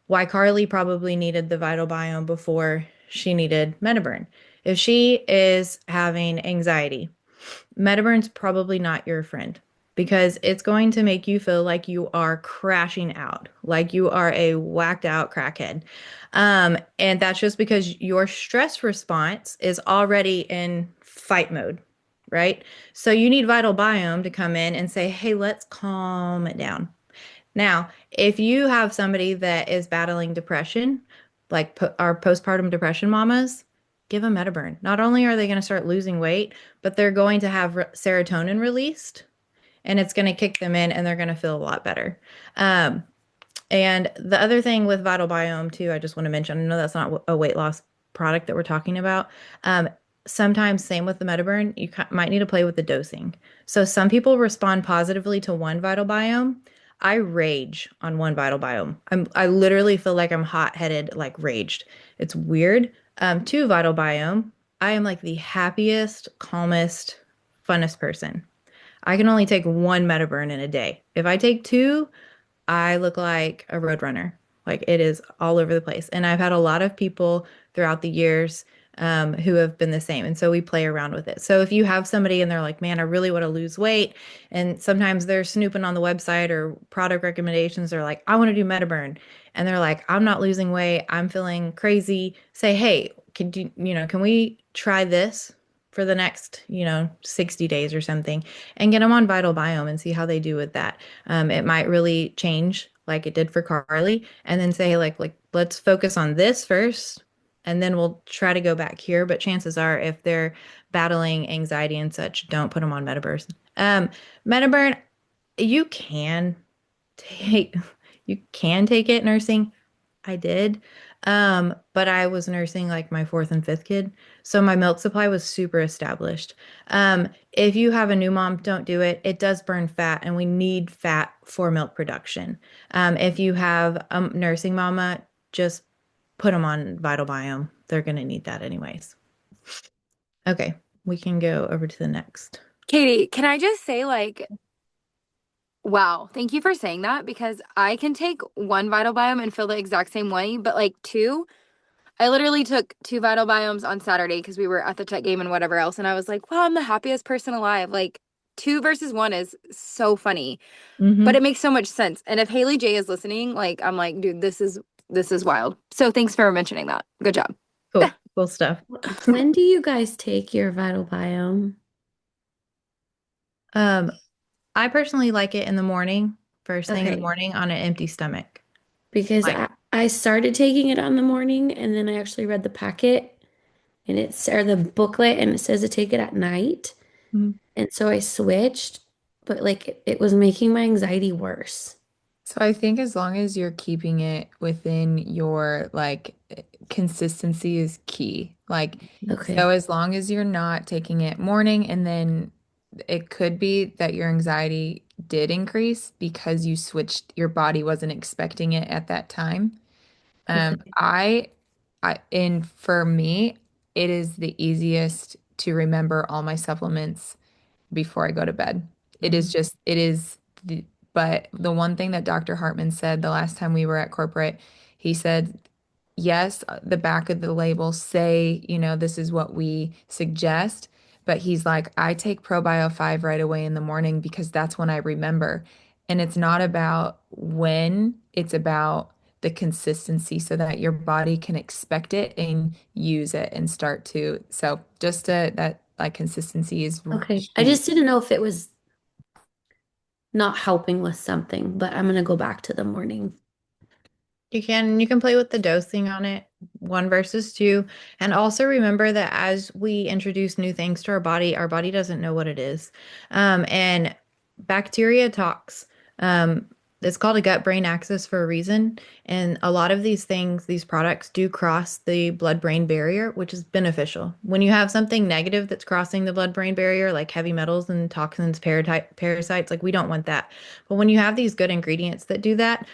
why Carly probably needed the Vital Biome before she needed MetaBurn. If she is having anxiety, MetaBurn's probably not your friend because it's going to make you feel like you are crashing out, like you are a whacked out crackhead. And that's just because your stress response is already in fight mode, right? So you need Vital Biome to come in and say, hey, let's calm it down. Now, if you have somebody that is battling depression, like our postpartum depression mamas, give them Metaburn. Not only are they going to start losing weight, but they're going to have serotonin released and it's going to kick them in and they're going to feel a lot better. And the other thing with Vital Biome too, I just want to mention, I know that's not a weight loss product that we're talking about. Sometimes same with the MetaBurn, you might need to play with the dosing. So some people respond positively to one Vital Biome. I rage on one Vital Biome. I literally feel like I'm hot-headed, like raged. It's weird. Two Vital Biome, I am like the happiest, calmest, funnest person. I can only take one MetaBurn in a day. If I take two, I look like a roadrunner. Like it is all over the place. And I've had a lot of people throughout the years who have been the same. And so we play around with it. So if you have somebody and they're like, man, I really want to lose weight. And sometimes they're snooping on the website or product recommendations. They're like, I want to do MetaBurn. And they're like, I'm not losing weight. I'm feeling crazy. Say, hey, can we try this for the next, 60 days or something and get them on Vital Biome and see how they do with that. It might really change like it did for Carly and then say like let's focus on this first and then we'll try to go back here. But chances are if they're battling anxiety and such, don't put them on MetaBurn. MetaBurn, you can take you can take it nursing. I did. But I was nursing like my fourth and fifth kid. So my milk supply was super established. If you have a new mom, don't do it. It does burn fat and we need fat for milk production. If you have a nursing mama, just put them on Vital Biome. They're going to need that anyways. Okay, we can go over to the next. Katie, can I just say, like, wow, thank you for saying that because I can take one Vital Biome and feel the exact same way, but like two, I literally took 2 Vital Biomes on Saturday because we were at the tech game and whatever else. And I was like, wow, I'm the happiest person alive. Like, two versus one is so funny, but it makes so much sense. And if Haley J is listening, like, I'm like, dude, this is wild. So thanks for mentioning that. Good job. Cool. Cool stuff. When do you guys take your Vital Biome? I personally like it in the morning, first thing in the Okay. morning on an empty stomach. Because Like, I started taking it on the morning and then I actually read the packet and or the booklet and it says to take it at night. Mhm. And so I switched, but like it was making my anxiety worse. So I think as long as you're keeping it within your like consistency is key. Like, Okay. so as long as you're not taking it morning and then it could be that your anxiety did increase because you switched, your body wasn't expecting it at that time. Okay. And for me, it is the easiest to remember all my supplements before I go to bed. It is just, it is, but the one thing that Dr. Hartman said the last time we were at corporate, he said, yes, the back of the label say, this is what we suggest, but he's like, I take ProBio 5 right away in the morning because that's when I remember. And it's not about when, it's about the consistency so that your body can expect it and use it and start to. So just that like consistency is Okay. I key. just didn't know if it was not helping with something, but I'm gonna go back to the morning. You can play with the dosing on it, one versus two. And also remember that as we introduce new things to our body doesn't know what it is. And bacteria talks. Um, it's called a gut-brain axis for a reason. And a lot of these things, these products do cross the blood-brain barrier, which is beneficial. When you have something negative that's crossing the blood-brain barrier, like heavy metals and toxins, parasites, like we don't want that. But when you have these good ingredients that do that,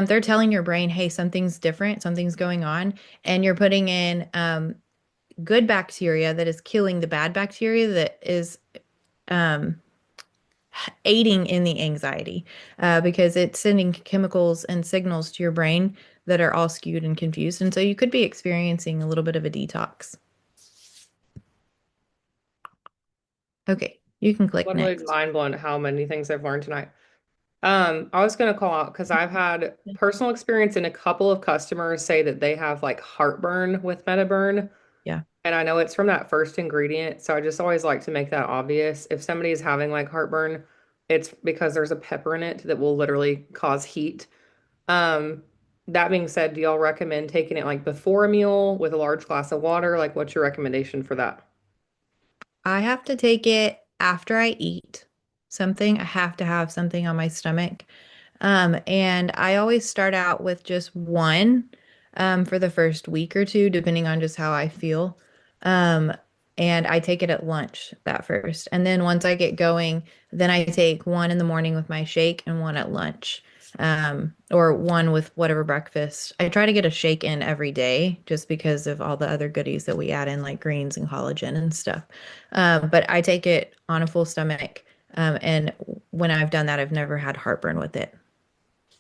they're telling your brain, hey, something's different, something's going on, and you're putting in good bacteria that is killing the bad bacteria that is um, aiding in the anxiety because it's sending chemicals and signals to your brain that are all skewed and confused. And so you could be experiencing a little bit of a detox. Okay, you can click Literally next. mind blown how many things I've learned tonight. I was gonna call out because I've had personal experience and a couple of customers say that they have like heartburn with MetaBurn. Yeah. And I know it's from that first ingredient, so I just always like to make that obvious. If somebody is having like heartburn, it's because there's a pepper in it that will literally cause heat. Um, that being said, do y'all recommend taking it like before a meal with a large glass of water? Like, what's your recommendation for that? I have to take it after I eat something. I have to have something on my stomach. And I always start out with just one for the first week or two, depending on just how I feel. Um, and I take it at lunch that first. And then once I get going, then I take one in the morning with my shake and one at lunch. Or one with whatever breakfast. I try to get a shake in every day just because of all the other goodies that we add in, like greens and collagen and stuff. But I take it on a full stomach. And when I've done that, I've never had heartburn with it.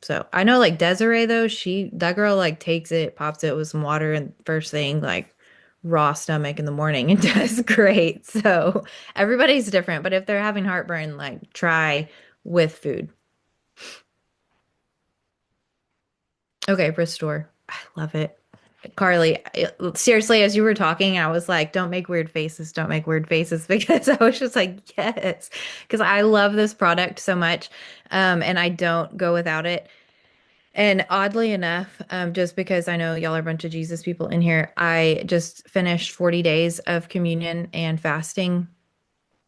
So I know like Desiree though, that girl like takes it, pops it with some water and first thing like raw stomach in the morning and does great. So everybody's different, but if they're having heartburn, like try with food. Okay, Restore. I love it. Carly, seriously, as you were talking, I was like, don't make weird faces, don't make weird faces, because I was just like, yes, because I love this product so much. And I don't go without it. And oddly enough, just because I know y'all are a bunch of Jesus people in here, I just finished 40 days of communion and fasting.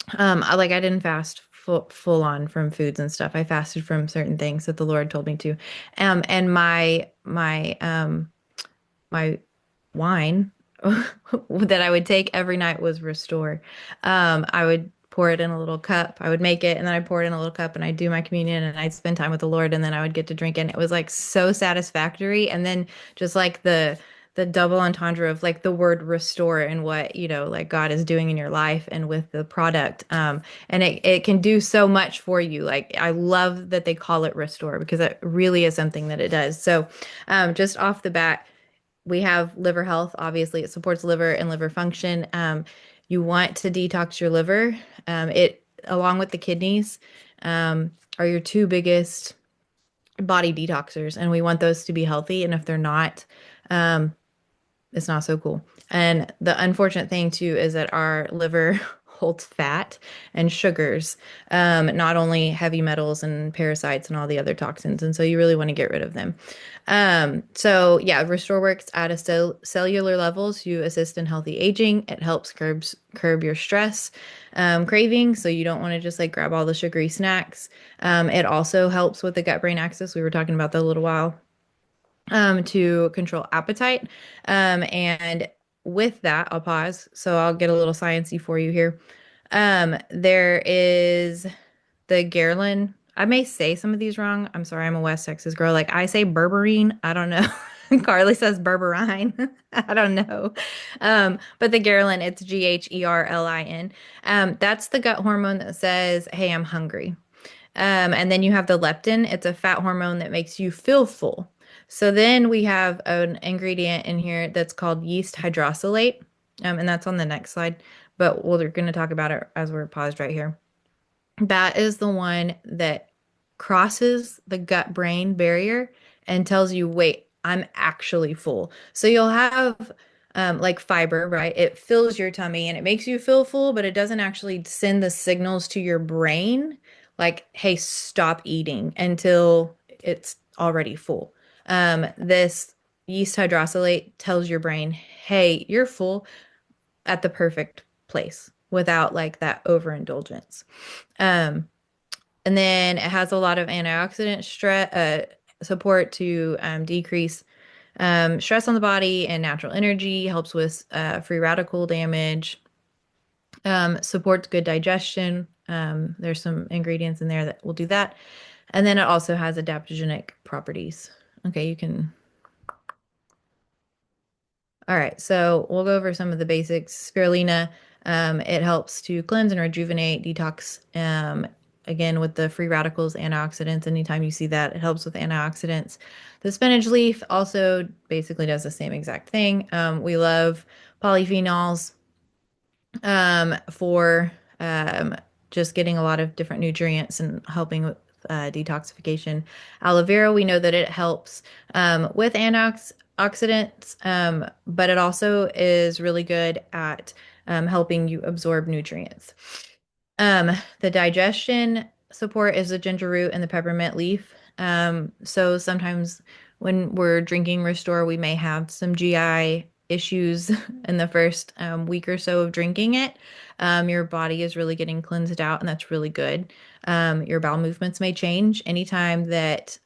I didn't fast full on from foods and stuff. I fasted from certain things that the Lord told me to. And my wine that I would take every night was Restore. I would pour it in a little cup. I would make it and then I pour it in a little cup and I'd do my communion and I'd spend time with the Lord and then I would get to drink it. And it was like so satisfactory. And then just like the double entendre of like the word restore and what, like God is doing in your life and with the product. And it can do so much for you. Like I love that they call it restore because it really is something that it does. So just off the bat, we have liver health. Obviously, it supports liver and liver function. You want to detox your liver. It, along with the kidneys, are your two biggest body detoxers, and we want those to be healthy. And if they're not, um, it's not so cool. And the unfortunate thing too is that our liver holds fat and sugars, not only heavy metals and parasites and all the other toxins. And so you really want to get rid of them. So yeah, Restore works at a cellular level to assist in healthy aging. It helps curb your stress, craving. So you don't want to just like grab all the sugary snacks. It also helps with the gut-brain axis. We were talking about that a little while, to control appetite. And with that, I'll pause. So I'll get a little sciencey for you here. There is the Garland. I may say some of these wrong. I'm sorry, I'm a West Texas girl. Like I say berberine. I don't know. Carly says berberine. I don't know. But the Garland, it's Gherlin. That's the gut hormone that says, hey, I'm hungry. And then you have the leptin. It's a fat hormone that makes you feel full. So then we have an ingredient in here that's called yeast hydrolysate, and that's on the next slide, but we're going to talk about it as we're paused right here. That is the one that crosses the gut-brain barrier and tells you, wait, I'm actually full. So you'll have like fiber, right? It fills your tummy and it makes you feel full, but it doesn't actually send the signals to your brain like, hey, stop eating until it's already full. This yeast hydrolysate tells your brain, hey, you're full at the perfect place without like that overindulgence. And then it has a lot of antioxidant support to decrease stress on the body and natural energy, helps with free radical damage, supports good digestion. There's some ingredients in there that will do that. And then it also has adaptogenic properties. Okay, you can. All right, so we'll go over some of the basics. Spirulina, it helps to cleanse and rejuvenate, detox, again, with the free radicals, antioxidants. Anytime you see that, it helps with antioxidants. The spinach leaf also basically does the same exact thing. We love polyphenols for just getting a lot of different nutrients and helping with detoxification. Aloe vera, we know that it helps with antioxidants, but it also is really good at helping you absorb nutrients. The digestion support is the ginger root and the peppermint leaf. So sometimes when we're drinking Restore, we may have some GI issues in the first week or so of drinking it. Your body is really getting cleansed out, and that's really good. Your bowel movements may change. Anytime that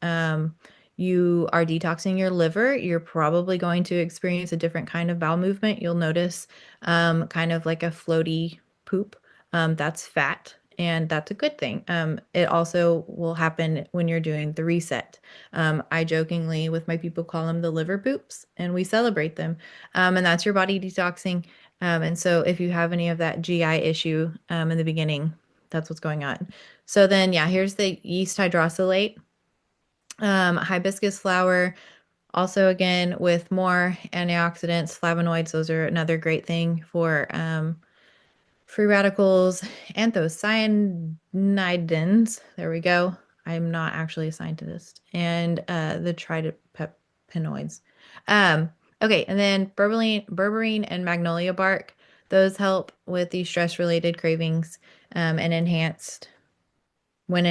you are detoxing your liver, you're probably going to experience a different kind of bowel movement. You'll notice kind of like a floaty poop. That's fat, and that's a good thing. It also will happen when you're doing the reset. I jokingly with my people call them the liver poops, and we celebrate them. And that's your body detoxing. And so if you have any of that GI issue in the beginning, that's what's going on. So then, yeah, here's the yeast hydrolysate. Hibiscus flower, also again with more antioxidants, flavonoids. Those are another great thing for free radicals, anthocyanidins. There we go. I'm not actually a scientist. And the tridipepenoids. Okay, and then berberine and magnolia bark. Those help with the stress-related cravings and enhanced when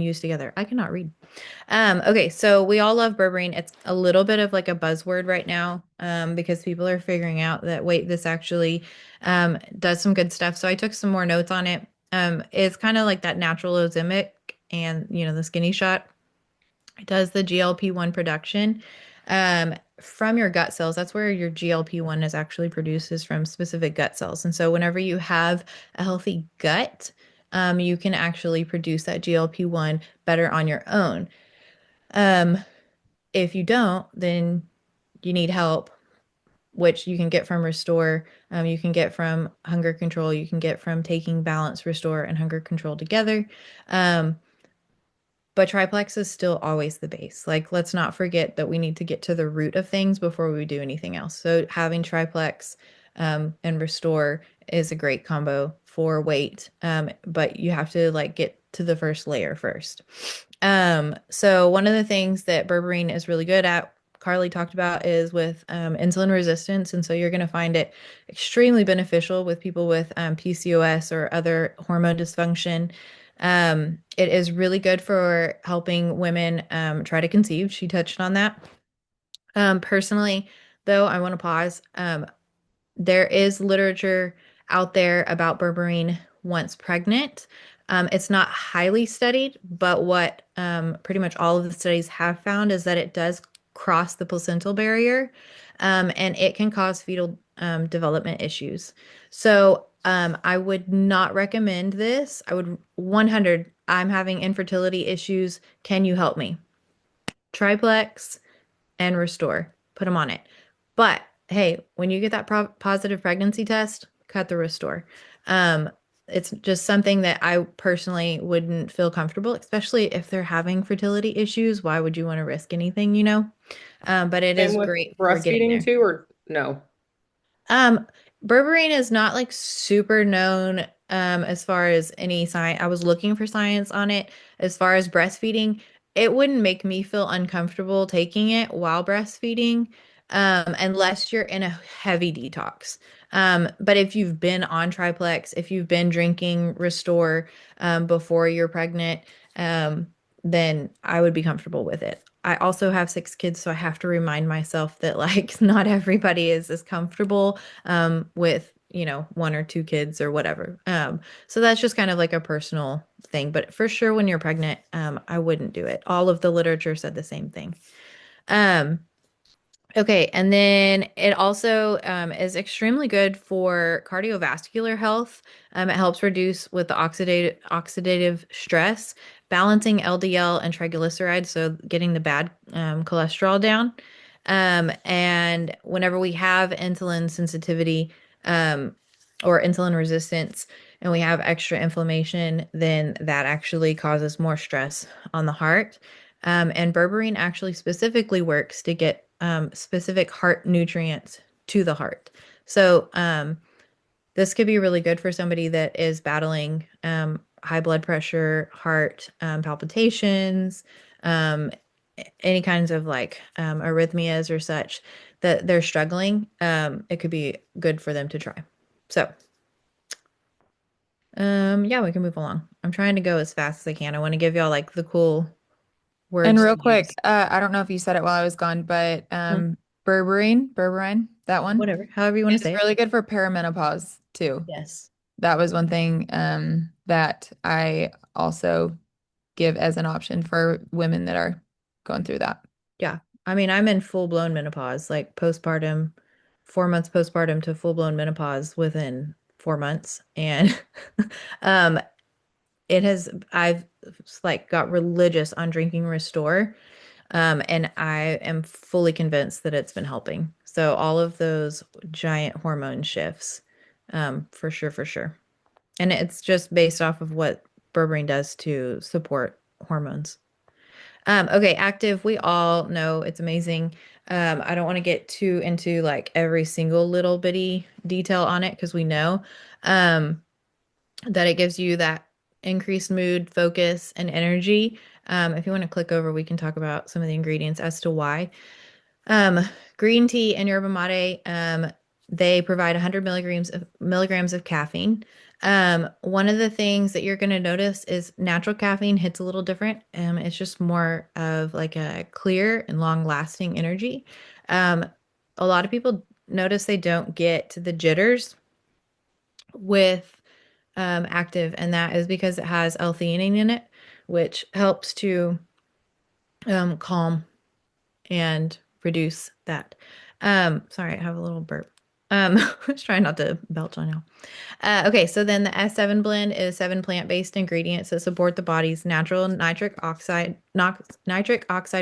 used together. I cannot read. Okay, so we all love berberine. It's a little bit of like a buzzword right now because people are figuring out that, wait, this actually does some good stuff. So I took some more notes on it. It's kind of like that natural ozemic and, the Skinny shot. It does the GLP-1 production from your gut cells. That's where your GLP-1 is actually produced, is from specific gut cells. And so whenever you have a healthy gut, you can actually produce that GLP-1 better on your own. If you don't, then you need help, which you can get from Restore. You can get from Hunger Control. You can get from taking Balance, Restore, and Hunger Control together. But triplex is still always the base. Like, let's not forget that we need to get to the root of things before we do anything else. So having triplex and restore is a great combo for weight. But you have to like get to the first layer first. So one of the things that berberine is really good at, Carly talked about, is with insulin resistance. And so you're going to find it extremely beneficial with people with PCOS or other hormone dysfunction. It is really good for helping women try to conceive. She touched on that. Personally, though, I want to pause. There is literature out there about berberine once pregnant. It's not highly studied, but what pretty much all of the studies have found is that it does cross the placental barrier, and it can cause fetal development issues. So I would not recommend this. I would 100, I'm having infertility issues. Can you help me? Triplex and restore. Put them on it. But hey, when you get that positive pregnancy test, cut the restore. It's just something that I personally wouldn't feel comfortable, especially if they're having fertility issues. Why would you want to risk anything, you know? But it Same is with great for getting breastfeeding there. too, or no? Berberine is not like super known as far as any science. I was looking for science on it. As far as breastfeeding, it wouldn't make me feel uncomfortable taking it while breastfeeding, unless you're in a heavy detox. But if you've been on triplex, if you've been drinking Restore before you're pregnant, then I would be comfortable with it. I also have 6 kids, so I have to remind myself that like not everybody is as comfortable with, you know, 1 or 2 kids or whatever. So that's just kind of like a personal thing. But for sure, when you're pregnant, I wouldn't do it. All of the literature said the same thing. Okay, and then it also is extremely good for cardiovascular health. It helps reduce with the oxidative stress, balancing LDL and triglycerides, so getting the bad cholesterol down. And whenever we have insulin sensitivity or insulin resistance, and we have extra inflammation, then that actually causes more stress on the heart. And berberine actually specifically works to get specific heart nutrients to the heart. So this could be really good for somebody that is battling high blood pressure, heart palpitations, any kinds of like arrhythmias or such that they're struggling. It could be good for them to try. So yeah, we can move along. I'm trying to go as fast as I can. I want to give y'all like the cool And words real to use. quick, I don't know if you said it while I was gone, but berberine, that one Mm-hmm. is Whatever, really however you want to say it. good for perimenopause too. Yes. That was one thing that I also give as an option for women that are going through that. Yeah. I mean, I'm in full-blown menopause, like postpartum, 4 months postpartum to full-blown menopause within 4 months. And um I've like got religious on drinking Restore. And I am fully convinced that it's been helping. So all of those giant hormone shifts, for sure, for sure. And it's just based off of what berberine does to support hormones. Okay, active, we all know it's amazing. I don't want to get too into like every single little bitty detail on it because we know that it gives you that increased mood, focus, and energy. If you want to click over, we can talk about some of the ingredients as to why. Green tea and yerba mate, they provide 100 milligrams of caffeine. One of the things that you're going to notice is natural caffeine hits a little different. It's just more of like a clear and long-lasting energy. A lot of people notice they don't get the jitters with active, and that is because it has L-theanine in it, which helps to calm and reduce that. Sorry, I have a little burp. I was trying not to belch on y'all. Okay, so then the S7 blend is 7 plant-based ingredients that support the body's natural nitric oxide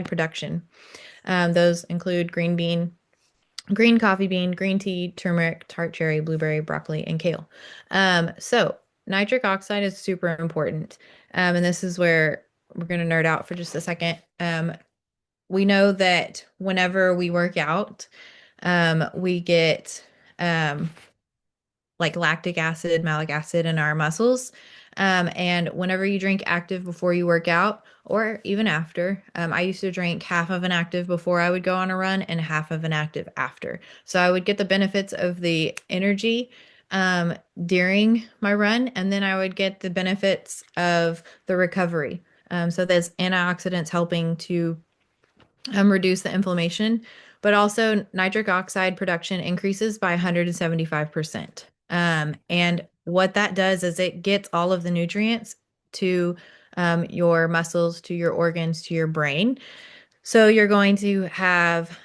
production. Those include green bean, green coffee bean, green tea, turmeric, tart cherry, blueberry, broccoli, and kale. So nitric oxide is super important. And this is where we're going to nerd out for just a second. We know that whenever we work out, we get like lactic acid, malic acid in our muscles. And whenever you drink active before you work out, or even after, I used to drink half of an active before I would go on a run and half of an active after. So I would get the benefits of the energy during my run, and then I would get the benefits of the recovery. So there's antioxidants helping to reduce the inflammation, but also nitric oxide production increases by 175%. And what that does is it gets all of the nutrients to your muscles, to your organs, to your brain. So you're going to have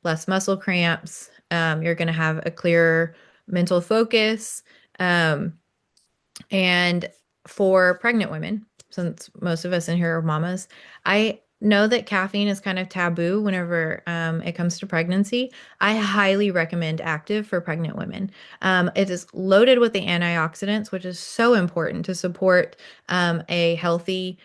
less muscle cramps. You're going to have a clearer mental focus. And for pregnant women, since most of us in here are mamas, I know that caffeine is kind of taboo whenever it comes to pregnancy. I highly recommend active for pregnant women. It is loaded with the antioxidants, which is so important to support a healthy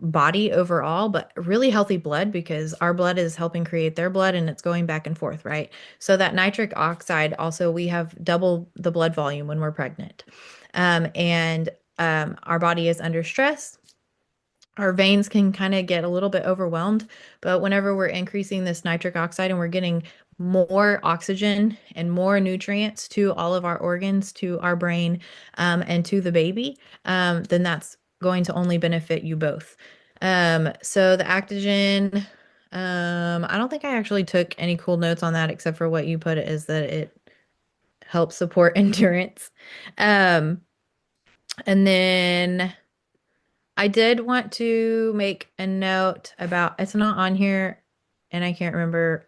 body overall, but really healthy blood, because our blood is helping create their blood and it's going back and forth, right? So that nitric oxide, also, we have double the blood volume when we're pregnant. And our body is under stress. Our veins can kind of get a little bit overwhelmed, but whenever we're increasing this nitric oxide and we're getting more oxygen and more nutrients to all of our organs, to our brain, and to the baby, then that's going to only benefit you both. So the Actigen, I don't think I actually took any cool notes on that except for what you put it is that it helps support endurance. And then I did want to make a note about, it's not on here and I can't remember.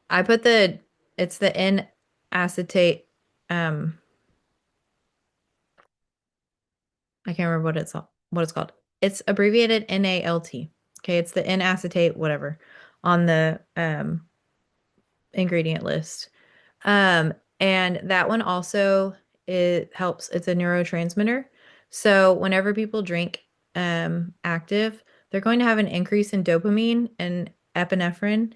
I put it's the N-acetate, I can't remember what it's called. It's abbreviated NALT. Okay, it's the N-acetate, whatever, on the ingredient list. And that one also, it helps. It's a neurotransmitter. So whenever people drink active, they're going to have an increase in dopamine and epinephrine,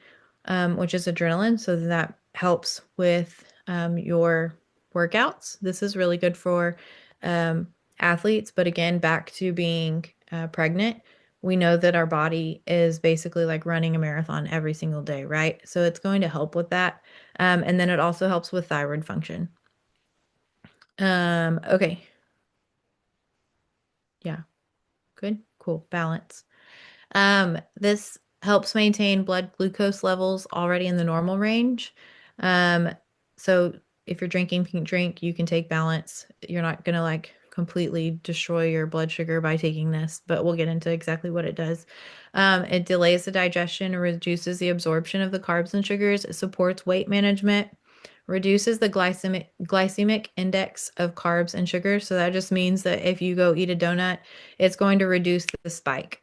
which is adrenaline. So that helps with your workouts. This is really good for athletes. But again, back to being pregnant, we know that our body is basically like running a marathon every single day, right? So it's going to help with that. And then it also helps with thyroid function. Okay. Yeah. Good. Cool. Balance. This helps maintain blood glucose levels already in the normal range. So if you're drinking pink drink, you can take balance. You're not gonna like completely destroy your blood sugar by taking this, but we'll get into exactly what it does. It delays the digestion and reduces the absorption of the carbs and sugars. It supports weight management, reduces the glycemic index of carbs and sugars. So that just means that if you go eat a donut, it's going to reduce the spike.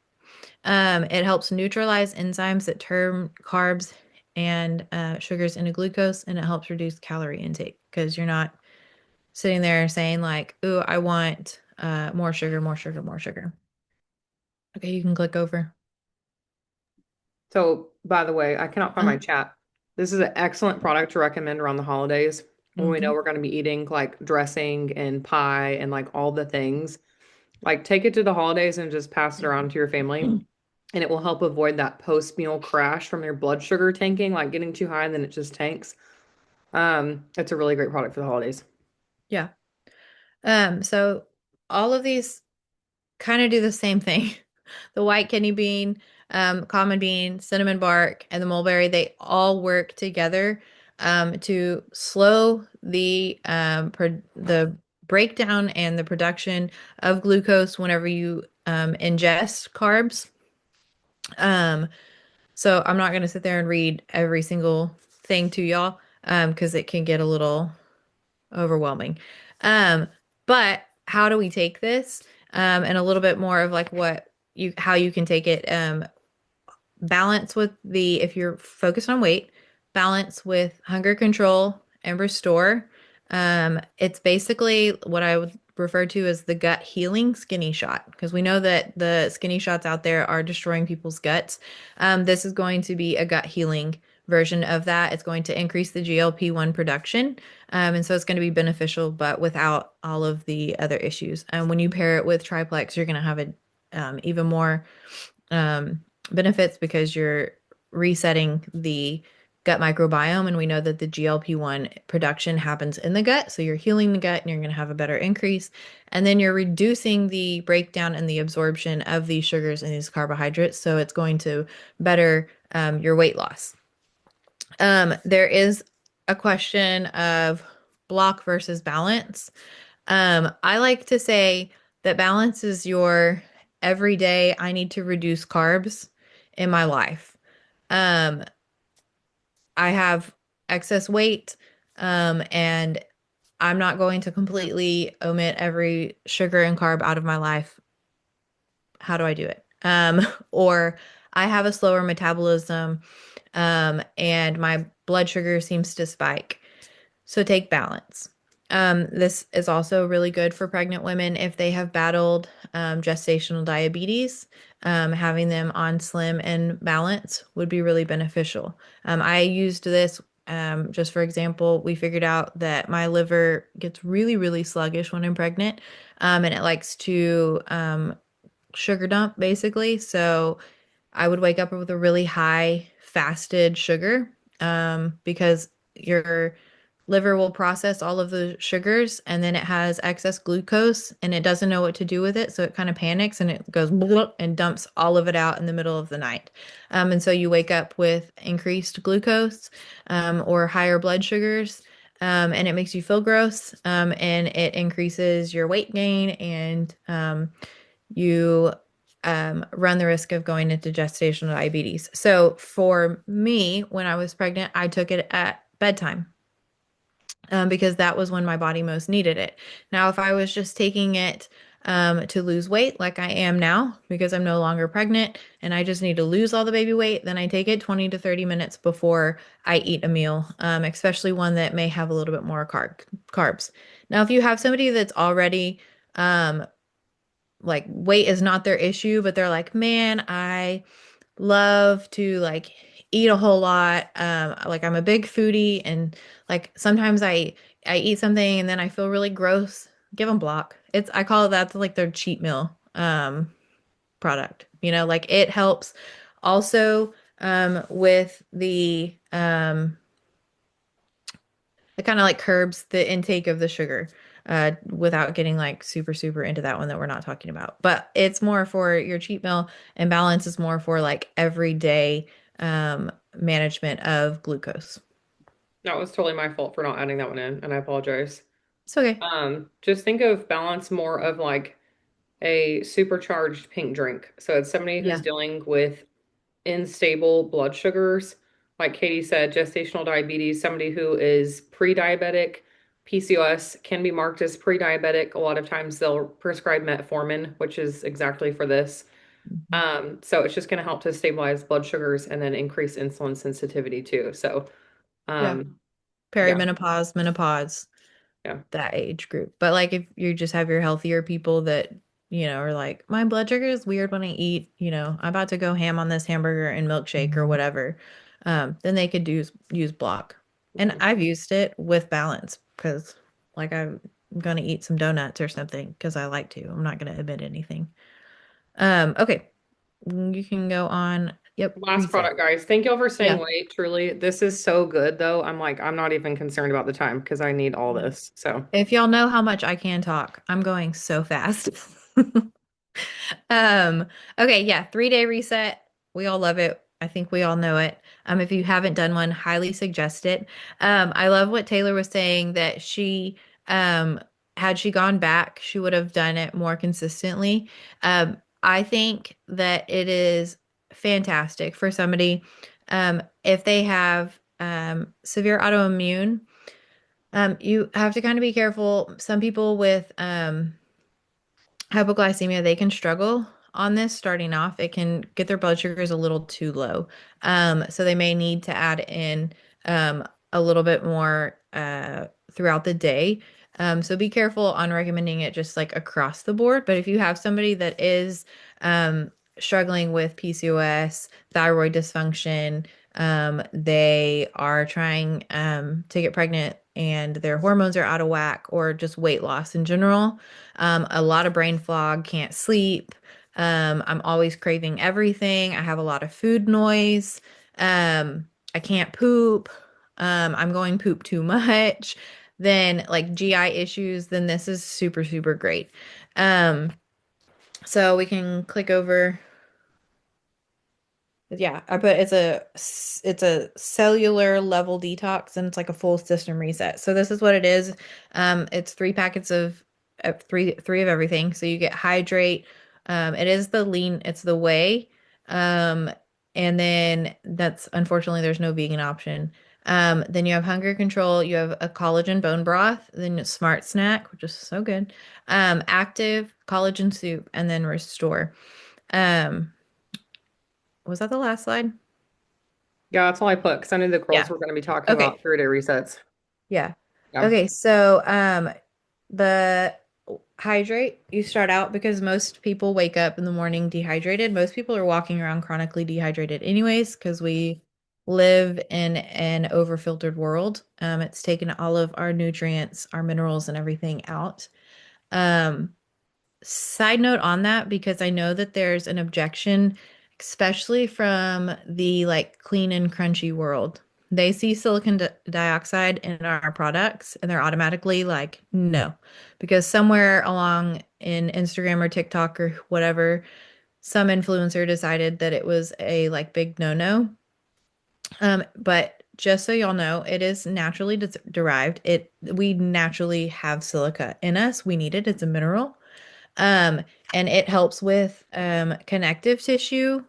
It helps neutralize enzymes that turn carbs and sugars into glucose, and it helps reduce calorie intake because you're not sitting there saying like, "Ooh, I want more sugar, more sugar, more sugar." Okay, you can click over. So, by the way, I cannot find my chat. This is an excellent product to recommend around the holidays when we know we're going to be eating like dressing and pie and like all the things. Like, take it to the holidays and just pass it around to your family, and it will help avoid that post-meal crash from your blood sugar tanking, like getting too high and then it just tanks. It's a really great product for the holidays. Yeah. So all of these kind of do the same thing. The white kidney bean, common bean, cinnamon bark, and the mulberry, they all work together to slow the breakdown and the production of glucose whenever you ingest carbs. So I'm not going to sit there and read every single thing to y'all because it can get a little overwhelming. But how do we take this? And a little bit more of like how you can take it. Balance with if you're focused on weight, balance with hunger control and restore. It's basically what I would referred to as the gut healing skinny shot, because we know that the skinny shots out there are destroying people's guts. This is going to be a gut healing version of that. It's going to increase the GLP-1 production. And so it's going to be beneficial, but without all of the other issues. And when you pair it with Triplex, you're going to have even more benefits because you're resetting the gut microbiome. And we know that the GLP-1 production happens in the gut. So you're healing the gut and you're going to have a better increase. And then you're reducing the breakdown and the absorption of these sugars and these carbohydrates. So it's going to better your weight loss. There is a question of block versus balance. I like to say that balance is your everyday, I need to reduce carbs in my life. I have excess weight, and I'm not going to completely omit every sugar and carb out of my life. How do I do it? Or I have a slower metabolism, and my blood sugar seems to spike. So take balance. This is also really good for pregnant women if they have battled gestational diabetes. Having them on Slim and Balance would be really beneficial. I used this just for example. We figured out that my liver gets really, really sluggish when I'm pregnant, and it likes to sugar dump basically. So I would wake up with a really high fasted sugar because your liver will process all of the sugars and then it has excess glucose and it doesn't know what to do with it. So it kind of panics and it goes and dumps all of it out in the middle of the night. And so you wake up with increased glucose or higher blood sugars. And it makes you feel gross, and it increases your weight gain, and you run the risk of going into gestational diabetes. So for me, when I was pregnant, I took it at bedtime because that was when my body most needed it. Now, if I was just taking it to lose weight like I am now, because I'm no longer pregnant and I just need to lose all the baby weight, then I take it 20 to 30 minutes before I eat a meal, especially one that may have a little bit more carbs. Now, if you have somebody that's already like weight is not their issue, but they're like, man, I love to like eat a whole lot. Like I'm a big foodie and like sometimes I eat something and then I feel really gross. Give them block. I call it that's like their cheat meal product. Like it helps also with the it kind of like curbs the intake of the sugar without getting like super, super into that one that we're not talking about. But it's more for your cheat meal, and Balance is more for like everyday management of glucose. That was totally my fault for not adding that one in, and I apologize. It's okay. Just think of Balance more of like a supercharged pink drink. So it's somebody who's Yeah. dealing with unstable blood sugars. Like Katie said, gestational diabetes, somebody who is pre-diabetic, PCOS can be marked as pre-diabetic. A lot of times they'll prescribe metformin, which is exactly for this. So it's just going to help to stabilize blood sugars and then increase insulin sensitivity too. So, Yeah. yeah, Perimenopause, menopause, yeah. that age group. But like if you just have your healthier people that, are like, my blood sugar is weird when I eat, I'm about to go ham on this hamburger and milkshake or whatever, then they could use block. And I've used it with Balance because like I'm gonna eat some donuts or something because I like to. I'm not gonna admit anything. Okay. You can go on. Yep. Last reset. product, guys. Thank y'all for staying Yeah. late. Truly, this is so good, though. I'm not even concerned about the time because I need all this. So, If y'all know how much I can talk, I'm going so fast. Okay, yeah, 3-day reset. We all love it. I think we all know it. If you haven't done one, highly suggest it. I love what Taylor was saying that had she gone back, she would have done it more consistently. I think that it is fantastic for somebody if they have severe autoimmune. You have to kind of be careful. Some people with hypoglycemia, they can struggle on this starting off. It can get their blood sugars a little too low. So they may need to add in a little bit more throughout the day. So be careful on recommending it just like across the board. But if you have somebody that is struggling with PCOS, thyroid dysfunction, they are trying to get pregnant and their hormones are out of whack, or just weight loss in general, a lot of brain fog, can't sleep. I'm always craving everything. I have a lot of food noise. I can't poop. I'm going poop too much. Then like GI issues, then this is super, super great. So we can click over. Yeah, I put it's a cellular level detox, and it's like a full system reset. So this is what it is. It's 3 packets of three of everything. So you get hydrate. It is the lean, it's the whey. Um, and then that's unfortunately there's no vegan option. Then you have hunger control, you have a collagen bone broth, then smart snack, which is so good. Active collagen soup, and then restore. Um, was that the last slide? Yeah, that's all I put because I knew the Yeah. girls were going to be talking Okay. about 3-day resets. Yeah. Yeah. Okay. So, the hydrate, you start out because most people wake up in the morning dehydrated. Most people are walking around chronically dehydrated anyways, because we live in an overfiltered world. It's taken all of our nutrients, our minerals, and everything out. Um, Side note on that, because I know that there's an objection, especially from the like clean and crunchy world. They see silicon dioxide in our products and they're automatically like, no, because somewhere along in Instagram or TikTok or whatever, some influencer decided that it was a like big no-no. But just so y'all know, it is naturally derived. We naturally have silica in us. We need it. It's a mineral. Um, and it helps with connective tissue,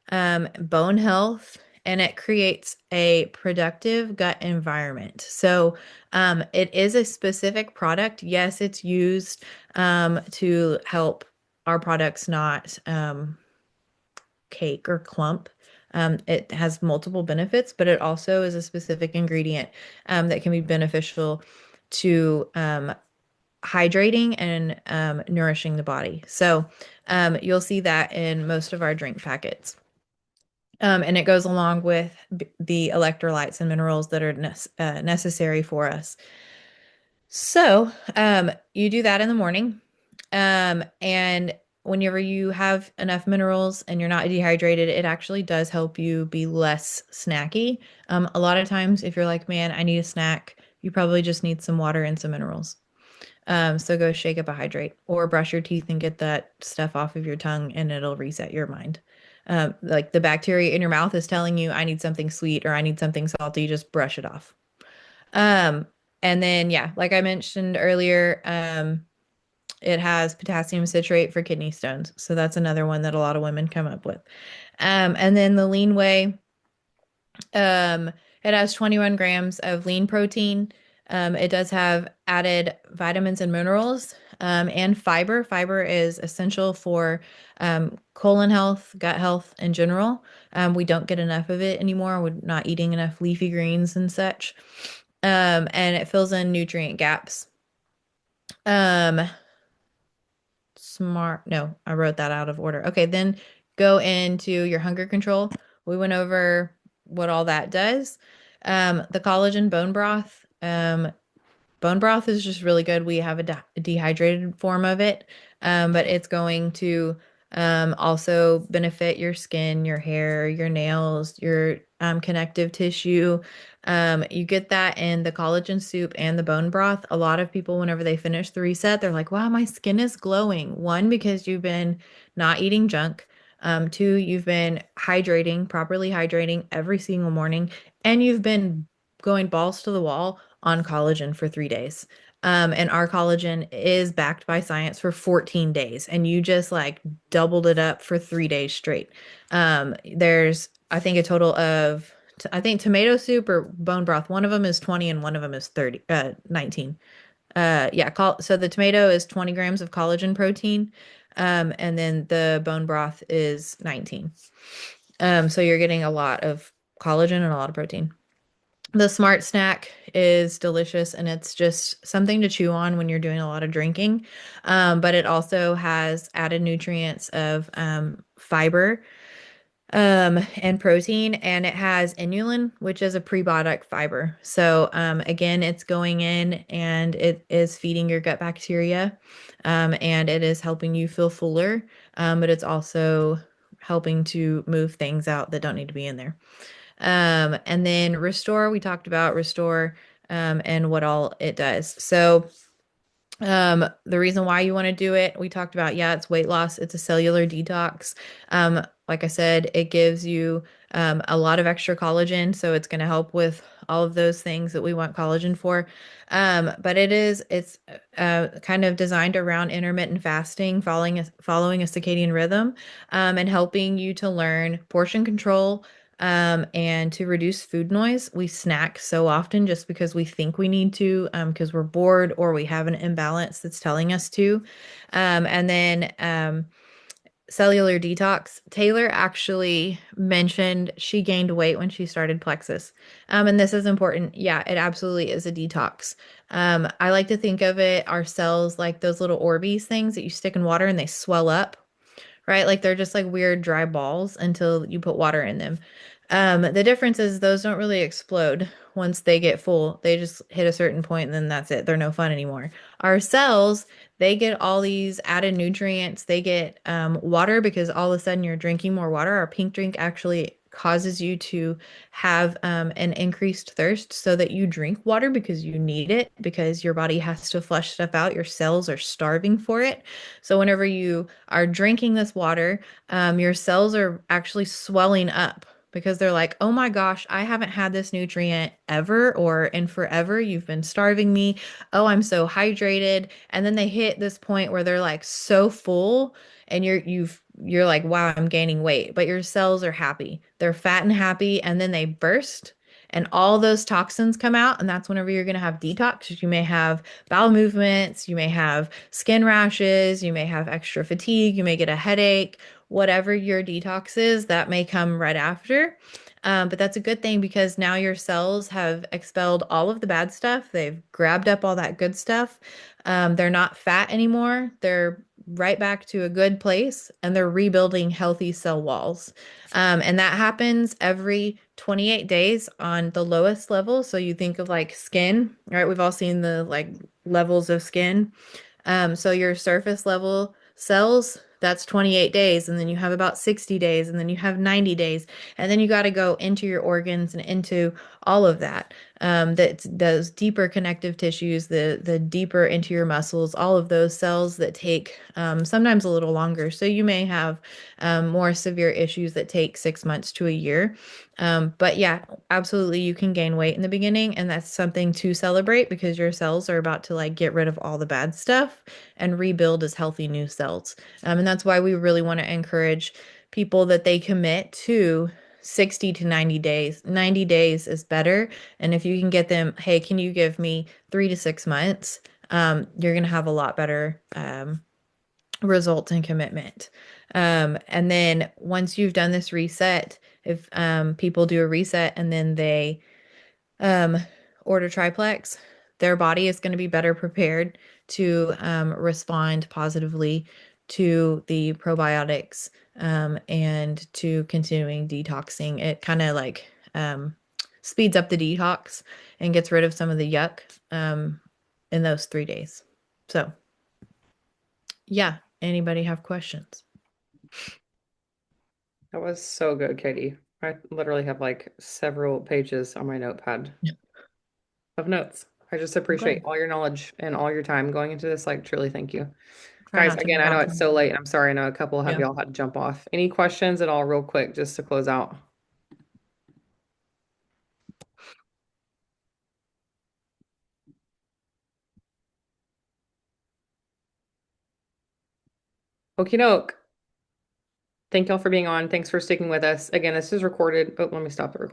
bone health, and it creates a productive gut environment. So it is a specific product. Yes, it's used to help our products not cake or clump. It has multiple benefits, but it also is a specific ingredient that can be beneficial to hydrating and nourishing the body. So you'll see that in most of our drink packets. And it goes along with the electrolytes and minerals that are necessary for us. So you do that in the morning. And whenever you have enough minerals and you're not dehydrated, it actually does help you be less snacky. A lot of times, if you're like, man, I need a snack, you probably just need some water and some minerals. So go shake up a hydrate or brush your teeth and get that stuff off of your tongue and it'll reset your mind. Like the bacteria in your mouth is telling you, I need something sweet or I need something salty, just brush it off. Um, and then, yeah, like I mentioned earlier, it has potassium citrate for kidney stones. So that's another one that a lot of women come up with. And then the lean whey, um, it has 21 grams of lean protein. It does have added vitamins and minerals, and fiber. Fiber is essential for colon health, gut health in general. We don't get enough of it anymore. We're not eating enough leafy greens and such. And it fills in nutrient gaps. Um, Smart. No, I wrote that out of order. Okay, then go into your hunger control. We went over what all that does. The collagen bone broth. Bone broth is just really good. We have a dehydrated form of it, but it's going to also benefit your skin, your hair, your nails, your connective tissue. You get that in the collagen soup and the bone broth. A lot of people, whenever they finish the reset, they're like, wow, my skin is glowing. One, because you've been not eating junk. Two, you've been properly hydrating every single morning, and you've been going balls to the wall on collagen for 3 days. And our collagen is backed by science for 14 days, and you just like doubled it up for 3 days straight. There's, I think, a total of, I think tomato soup or bone broth, one of them is 20 and one of them is 19. Yeah, so the tomato is 20 grams of collagen protein, and then the bone broth is 19. So you're getting a lot of collagen and a lot of protein. The Smart Snack is delicious and it's just something to chew on when you're doing a lot of drinking. But it also has added nutrients of fiber and protein, and it has inulin, which is a prebiotic fiber. So again, it's going in and it is feeding your gut bacteria, and it is helping you feel fuller, but it's also helping to move things out that don't need to be in there. And then Restore, we talked about Restore, and what all it does. So, the reason why you want to do it, we talked about, yeah, it's weight loss, it's a cellular detox. Like I said, it gives you a lot of extra collagen, so it's going to help with all of those things that we want collagen for. But it's kind of designed around intermittent fasting, following a circadian rhythm, and helping you to learn portion control, and to reduce food noise. We snack so often just because we think we need to, because we're bored or we have an imbalance that's telling us to. And then cellular detox. Taylor actually mentioned she gained weight when she started Plexus. And this is important. Yeah, it absolutely is a detox. I like to think of it, our cells, like those little Orbeez things that you stick in water and they swell up, right? Like they're just like weird dry balls until you put water in them. The difference is those don't really explode once they get full. They just hit a certain point and then that's it. They're no fun anymore. Our cells, they get all these added nutrients. They get water because all of a sudden you're drinking more water. Our pink drink actually causes you to have an increased thirst so that you drink water because you need it, because your body has to flush stuff out. Your cells are starving for it. So whenever you are drinking this water, your cells are actually swelling up because they're like, oh my gosh, I haven't had this nutrient ever or in forever. You've been starving me. Oh, I'm so hydrated. And then they hit this point where they're like so full and you're like, wow, I'm gaining weight, but your cells are happy. They're fat and happy, and then they burst and all those toxins come out, and that's whenever you're going to have detox. You may have bowel movements, you may have skin rashes, you may have extra fatigue, you may get a headache, whatever your detox is, that may come right after. But that's a good thing because now your cells have expelled all of the bad stuff. They've grabbed up all that good stuff. They're not fat anymore. They're right back to a good place and they're rebuilding healthy cell walls. And that happens every 28 days on the lowest level. So you think of like skin, right? We've all seen the like levels of skin. So your surface level cells, that's 28 days, and then you have about 60 days, and then you have 90 days, and then you got to go into your organs and into all of that. That those deeper connective tissues, the deeper into your muscles, all of those cells that take sometimes a little longer. So you may have more severe issues that take 6 months to a year. But yeah, absolutely, you can gain weight in the beginning, and that's something to celebrate because your cells are about to like get rid of all the bad stuff and rebuild as healthy new cells. And that's why we really want to encourage people that they commit to 60 to 90 days. 90 days is better. And if you can get them, hey, can you give me 3 to 6 months? You're going to have a lot better results and commitment. And then once you've done this reset, if people do a reset and then they um, order triplex, their body is going to be better prepared to respond positively to the probiotics, and to continuing detoxing. It kind of like speeds up the detox and gets rid of some of the yuck in those 3 days. So, yeah, anybody have questions? That was so good, Katie. I literally have like several pages on my notepad of notes. I just appreciate Good. all your knowledge and all your time going into this. Like, truly, thank you. Try Guys, not to again, I know drop it's so them. late. I'm sorry. I know a couple of Yeah. y'all had to jump off. Any questions at all, real quick, just to close out? Okie doke. Thank y'all for being on. Thanks for sticking with us. Again, this is recorded. Oh, let me stop the recording.